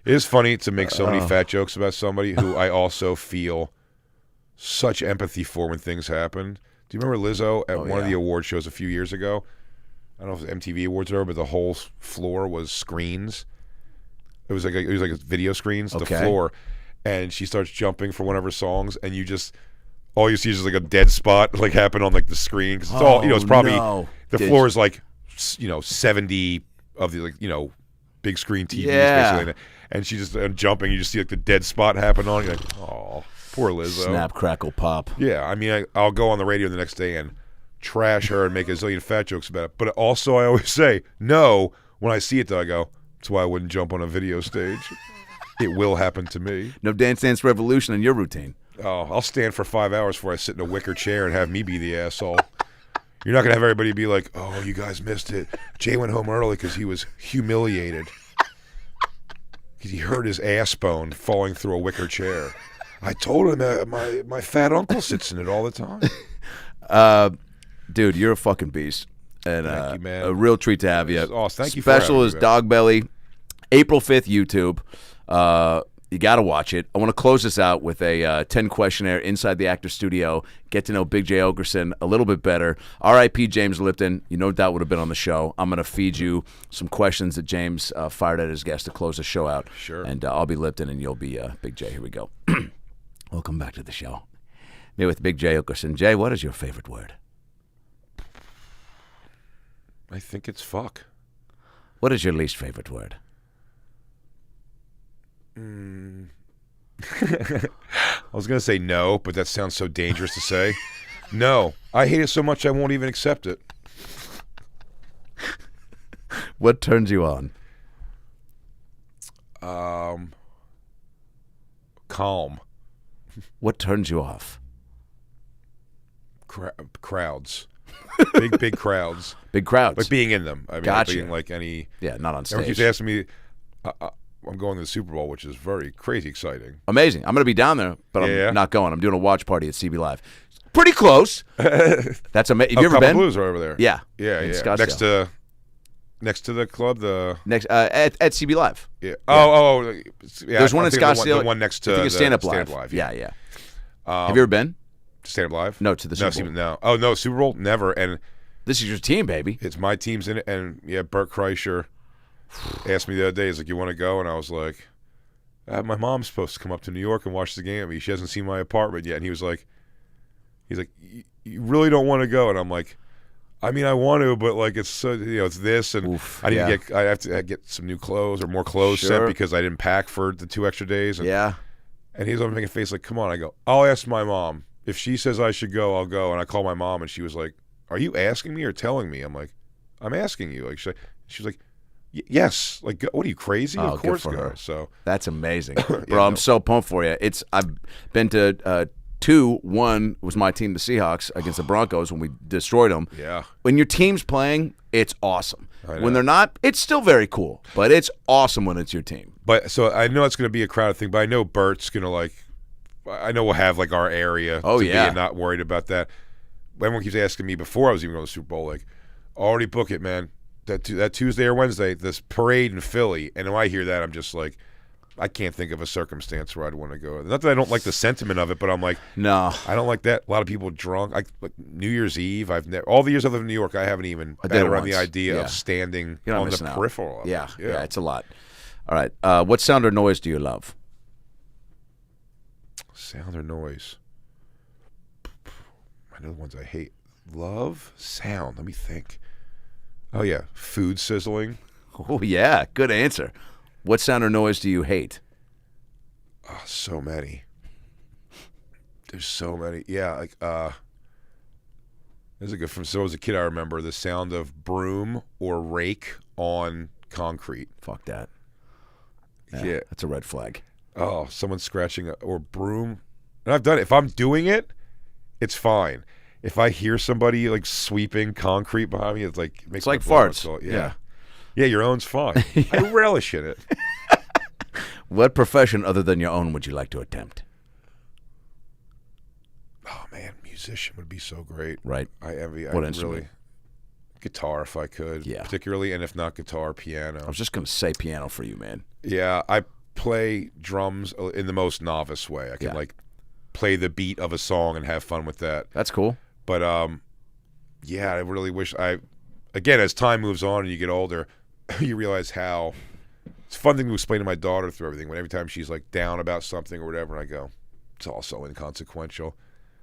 It is funny to make so many fat jokes about somebody who I also feel such empathy for when things happen. Do you remember Lizzo at one of the award shows a few years ago? I don't know if it was MTV Awards or whatever, but the whole floor was screens. It was like a video screens, the floor, and she starts jumping for one of her songs, and all you see is just like a dead spot like happen on like the screen, because it's all, you know, it's probably the floor is like, you know, 70 of the, like, you know, big screen TVs basically, and she just jumping, you just see like the dead spot happen on. You're like, oh, poor Lizzo. Snap, crackle, pop. Yeah, I mean, I'll go on the radio the next day and trash her and make a zillion fat jokes about it. But also, I always say no when I see it. Though I go, that's why I wouldn't jump on a video stage. It will happen to me. No Dance Dance Revolution in your routine. Oh, I'll stand for 5 hours before I sit in a wicker chair and have me be the asshole. You're not gonna have everybody be like, "Oh, you guys missed it. Jay went home early because he was humiliated because he hurt his ass bone falling through a wicker chair." I told him my fat uncle sits in it all the time. Dude, you're a fucking beast, and Thank you, man. a real treat to have you. Awesome. Thank you for Special having is me, man. Dog Belly, April 5th, YouTube. You got to watch it. I want to close this out with a 10 questionnaire inside the actor studio. Get to know Big J Oakerson a little bit better. R.I.P. James Lipton. You no doubt would have been on the show. I'm going to feed you some questions that James fired at his guest to close the show out. Sure. And I'll be Lipton and you'll be Big J. Here we go. Welcome back to the show. Me with Big J Oakerson. Jay, what is your favorite word? I think it's fuck. What is your least favorite word? I was gonna say no, but that sounds so dangerous to say. No, I hate it so much I won't even accept it. What turns you on? Calm. What turns you off? Crowds. Big crowds. Big crowds. Like being in them. I mean, Gotcha. being like any. Yeah, not on Everyone keeps stage. asking me. I'm going to the Super Bowl, which is very crazy exciting. Amazing. I'm going to be down there, but Yeah. I'm not going. I'm doing a watch party at CB Live. Pretty close. That's amazing. Have you ever been? Blues are over there. Yeah. Yeah, In yeah. Scottsdale. Next to the club, the Next at CB Live. yeah. Oh, yeah. There's one in Scottsdale. The one next to I think it's Stand Up Stand Live. Live. Yeah. Have you ever been? Stand Up Live. No, to the Super Bowl. No. Oh no, Super Bowl never. And This is your team, baby. it's my team's in it. And yeah, Bert Kreischer asked me the other day. He's like, "You want to go?" And I was like, "My mom's supposed to come up to New York and watch the game with me. She hasn't seen my apartment yet." And he was like, "You really don't want to go?" And I'm like, I mean, I want to, but like it's so, you know, it's this, and Oof, I need yeah. I have to get some new clothes or more clothes Sure. sent because I didn't pack for the 2 extra days. And, Yeah. and he's making a face like, "Come on." I go, "I'll ask my mom. If she says I should go, I'll go." And I call my mom, and she was like, "Are you asking me or telling me?" I'm like, "I'm asking you." Like she was like, "Yes." Like, what are you, crazy? Oh, Of course, good for go. her. So That's amazing. Yeah, Bro, I'm no. so pumped for you. I've been to 2, 1 was my team, the Seahawks, against the Broncos when we destroyed them. Yeah. When your team's playing, it's awesome. I know. When they're not, it's still very cool. But it's awesome when it's your team. But so I know it's going to be a crowded thing, but I know Bert's going to like. I know we'll have like our area. Oh, to be yeah. and not worried about that. Everyone keeps asking me before I was even going to the Super Bowl, like, already book it, man. That Tuesday or Wednesday, this parade in Philly. And when I hear that, I'm just like, I can't think of a circumstance where I'd want to go. Not that I don't like the sentiment of it, but I'm like, No. I don't like that. A lot of people drunk. Like New Year's Eve, I've never. All the years I lived in New York, I haven't even I did been it around the once. idea Yeah. of standing You're not on the missing out. peripheral. Of Yeah, it. yeah, it's a lot. All right. What sound or noise do you love? Sound or noise? I know the ones I hate. Love, sound. Let me think. Oh yeah, food sizzling. Oh, yeah. Good answer. What sound or noise do you hate? Oh, so many. There's so many. Yeah, like there's a good from so as a kid I remember the sound of broom or rake on concrete. Fuck that. Yeah. That's a red flag. Oh, someone scratching or broom. And I've done it. If I'm doing it, it's fine. If I hear somebody like sweeping concrete behind me, it's like it makes It's like my blood farts. go- Yeah. Yeah, your own's fine. I relish in it. What profession other than your own would you like to attempt? Oh man, musician would be so great. Right. I envy. What I instrument? really guitar if I could. Yeah. Particularly, and if not guitar, piano. I was just going to say piano for you, man. Yeah, I play drums in the most novice way. I can Yeah. like play the beat of a song and have fun with that. That's cool. But yeah, I really wish again, as time moves on and you get older, you realize how it's a fun thing to explain to my daughter through everything. When every time she's like down about something or whatever, and I go, it's all so inconsequential.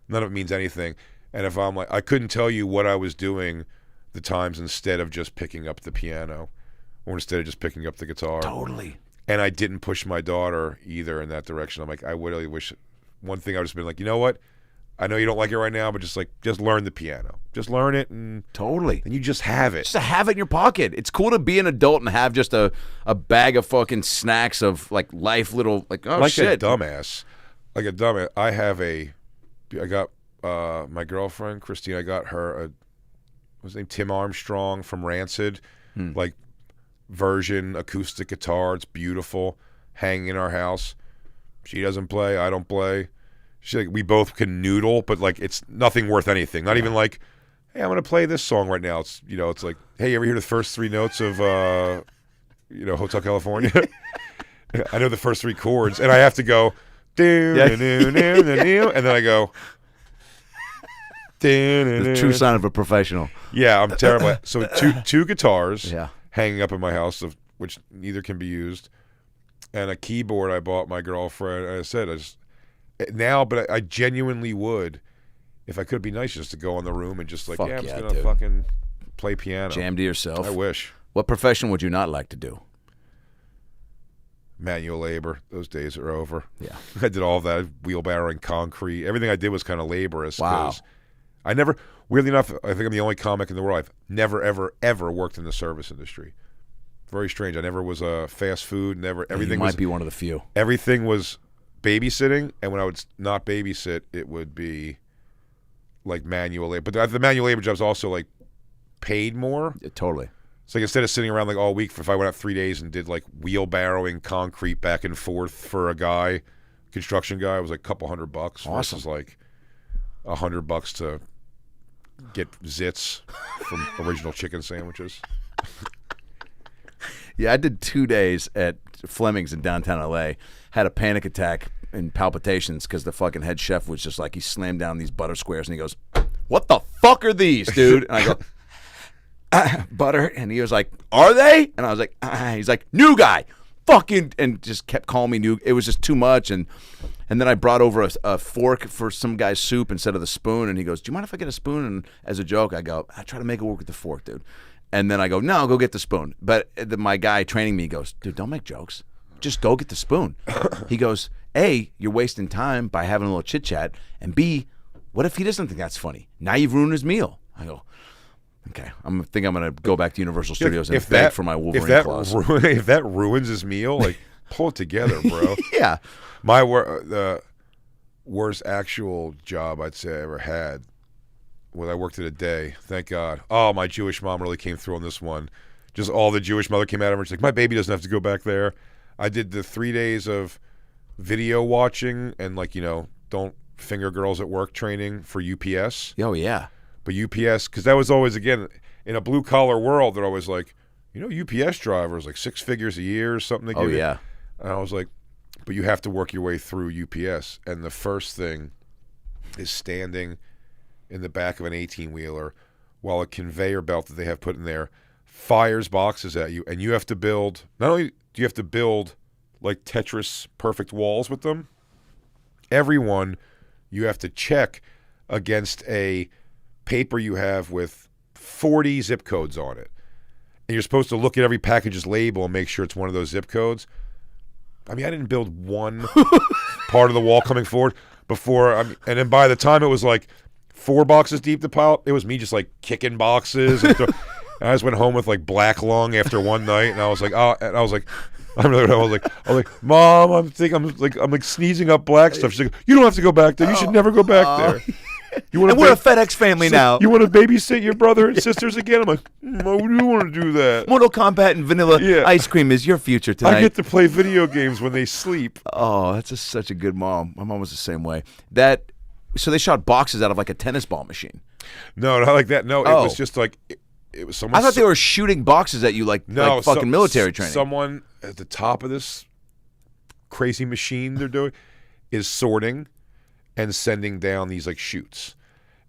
None of it means anything. And if I'm like, I couldn't tell you what I was doing the times instead of just picking up the piano or instead of just picking up the guitar. Totally. And I didn't push my daughter either in that direction. I'm like, I really wish one thing I would just been like, you know what? I know you don't like it right now, but just learn the piano. Just learn it and Totally. you just have it. Just to have it in your pocket. It's cool to be an adult and have just a bag of fucking snacks of like life little like oh like shit. a dumbass. Like a dumbass. I got my girlfriend, Christine, I got her what's his name? Tim Armstrong from Rancid. Like version acoustic guitar. It's beautiful. Hanging in our house. She doesn't play, I don't play. She's like, we both can noodle, but like it's nothing worth anything. Not even like, hey, I'm gonna play this song right now. It's it's like, hey, you ever hear the first 3 notes of Hotel California? I know the first 3 chords, and I have to go and then I go The true sign of a professional. Yeah, I'm terrible. So two guitars Yeah. hanging up in my house, of which neither can be used, and a keyboard I bought my girlfriend. And I said, but I genuinely would, if I could be nice, just to go in the room and just like, Fuck I'm just yeah, gonna dude. fucking play piano. Jam to yourself. I wish. What profession would you not like to do? Manual labor. Those days are over. Yeah. I did all that, wheelbarrowing concrete. Everything I did was kind of laborious. Wow. 'Cause I never, weirdly enough, I think I'm the only comic in the world. I've never, ever, ever worked in the service industry. Very strange. I never was a fast food. Never. Everything you might was. be one of the few. Everything was babysitting, and when I would not babysit, it would be like manual labor. But the manual labor jobs also like paid more. Yeah, totally. So like instead of sitting around like all week, if I went out 3 days and did like wheelbarrowing concrete back and forth for a guy, construction guy, it was like a couple $100 Awesome. versus like $100 to get zits from original chicken sandwiches. Yeah, I did 2 days at Fleming's in downtown LA. Had a panic attack and palpitations because the fucking head chef was just like, he slammed down these butter squares and he goes, "What the fuck are these, dude?" And I go, "Butter," and he was like, "Are they?" And I was like, He's like, "New guy, fucking," and just kept calling me new. It was just too much, and then I brought over a fork for some guy's soup instead of the spoon, and he goes, "Do you mind if I get a spoon?" And as a joke, I go, "I try to make it work with the fork, dude." And then I go, "No, go get the spoon." But my guy training me goes, "Dude, don't make jokes. Just go get the spoon." He goes, A, you're wasting time by having a little chit chat, and B, what if he doesn't think that's funny? Now you've ruined his meal. I go, okay, I'm gonna go back to Universal Studios and beg for my Wolverine claws. If that ruins his meal, like pull it together, bro. Yeah, My work, worst actual job I'd say I ever had when I worked at a day. Thank God. Oh, my Jewish mom really came through on this one. Just all the Jewish mother came out of her. She's like, my baby doesn't have to go back there. I did the 3 days of video watching and don't finger girls at work training for UPS. Oh, yeah. But UPS, because that was always, again, in a blue-collar world, they're always like, UPS drivers, like 6 figures a year or something. Oh, yeah. And I was like, but you have to work your way through UPS. And the first thing is standing in the back of an 18-wheeler while a conveyor belt that they have put in there fires boxes at you. And you have to build, not only do you have to build like Tetris perfect walls with them, everyone you have to check against a paper you have with 40 zip codes on it. And you're supposed to look at every package's label and make sure it's one of those zip codes. I mean, I didn't build one part of the wall coming forward before. And then by the time it was like 4 boxes deep to pile, it was me just like kicking boxes. And I just went home with like black lung after one night. And I was like, Mom, I'm sneezing up black stuff. She's like, you don't have to go back there. You should never go back there. And we're a FedEx family now. You want to babysit your brother and sisters again? I'm like, I do want to do that. Mortal Kombat and vanilla ice cream is your future tonight. I get to play video games when they sleep. Oh, that's such a good mom. My mom was the same way. So they shot boxes out of like a tennis ball machine. No, not like that. No, it was just like it was someone. I thought they were shooting boxes at you like fucking military training. Someone at the top of this crazy machine they're doing is sorting and sending down these like chutes.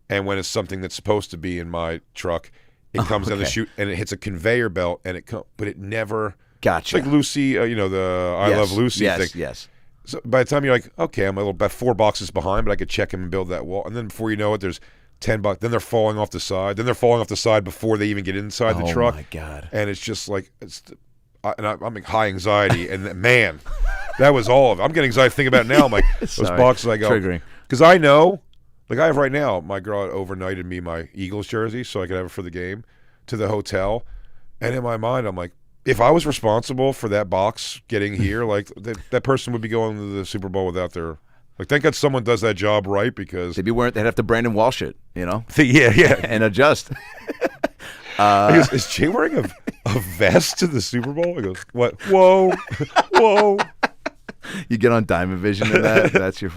And when it's something that's supposed to be in my truck, it comes down the chute and it hits a conveyor belt and but it never. Gotcha. It's like Lucy, the I Love Lucy thing. Yes. So by the time you're like, okay, I'm about 4 boxes behind, but I could check him and build that wall. And then before you know it, there's 10 bucks. Then they're falling off the side. Then they're falling off the side before they even get inside the truck. Oh my God. And it's just like I'm in high anxiety. And man, that was all of it. I'm getting anxiety thinking about it now. I'm like, those boxes I go. Triggering. Because I know, like I have right now, my girl had overnighted me my Eagles jersey so I could have it for the game to the hotel. And in my mind, I'm like, if I was responsible for that box getting here, like that person would be going to the Super Bowl without their. Like, thank God someone does that job right because they'd have to Brandon Walsh it, Yeah, and adjust. Is Jay wearing a vest to the Super Bowl? He goes, what? Whoa. You get on Diamond Vision and that's your.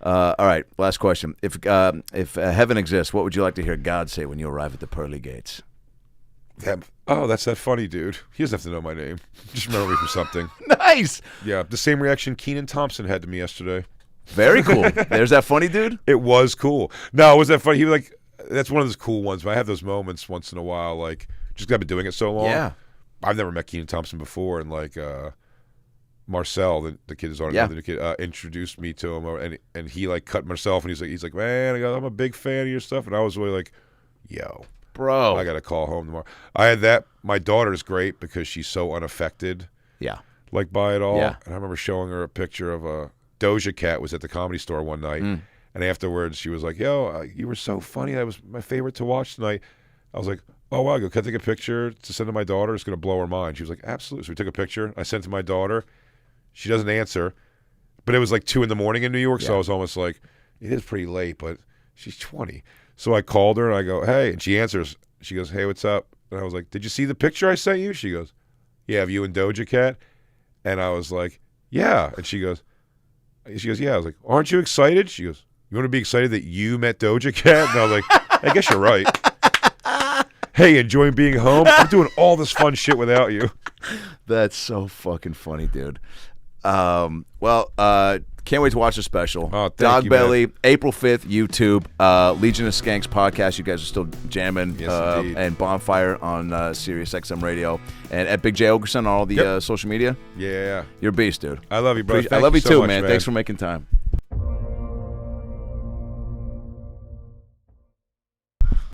All right, last question. If heaven exists, what would you like to hear God say when you arrive at the pearly gates? That's that funny dude. He doesn't have to know my name. Just remember me from something. Nice. Yeah, the same reaction Kenan Thompson had to me yesterday. Very cool. There's that funny dude. It was cool. No, it was that funny. He was like, that's one of those cool ones. But I have those moments once in a while, like just 'cause I've been doing it so long. Yeah. I've never met Kenan Thompson before, and like Marcel, the kid is on another kid, introduced me to him, and he like cut myself, and he's like, man, I'm a big fan of your stuff, and I was really like, yo. Bro, I got to call home tomorrow. I had that. My daughter's great because she's so unaffected. Yeah. Like by it all. Yeah. And I remember showing her a picture of a Doja Cat was at the Comedy Store one night. And afterwards she was like, yo, you were so funny. That was my favorite to watch tonight. I was like, oh, wow, can I take a picture to send to my daughter? It's going to blow her mind. She was like, absolutely. So we took a picture. I sent it to my daughter. She doesn't answer. But it was like 2 a.m. in New York. So I was almost like, it is pretty late, but she's 20. So I called her and I go, hey, and she answers. She goes, hey, what's up? And I was like, did you see the picture I sent you? She goes, yeah, of you and Doja Cat. And I was like, yeah. And she goes, yeah. I was like, aren't you excited? She goes, you want to be excited that you met Doja Cat? And I was like, I guess you're right. Hey, enjoying being home? I'm doing all this fun shit without you. That's so fucking funny, dude. Can't wait to watch the special. Oh, Dog Belly, April 5th, YouTube. Legion of Skanks podcast. You guys are still jamming. Yes, indeed. And Bonfire on Sirius XM Radio. And at Big J Oakerson on all the social media. Yeah. You're a beast, dude. I love you, bro. I love you too, man. Thanks for making time.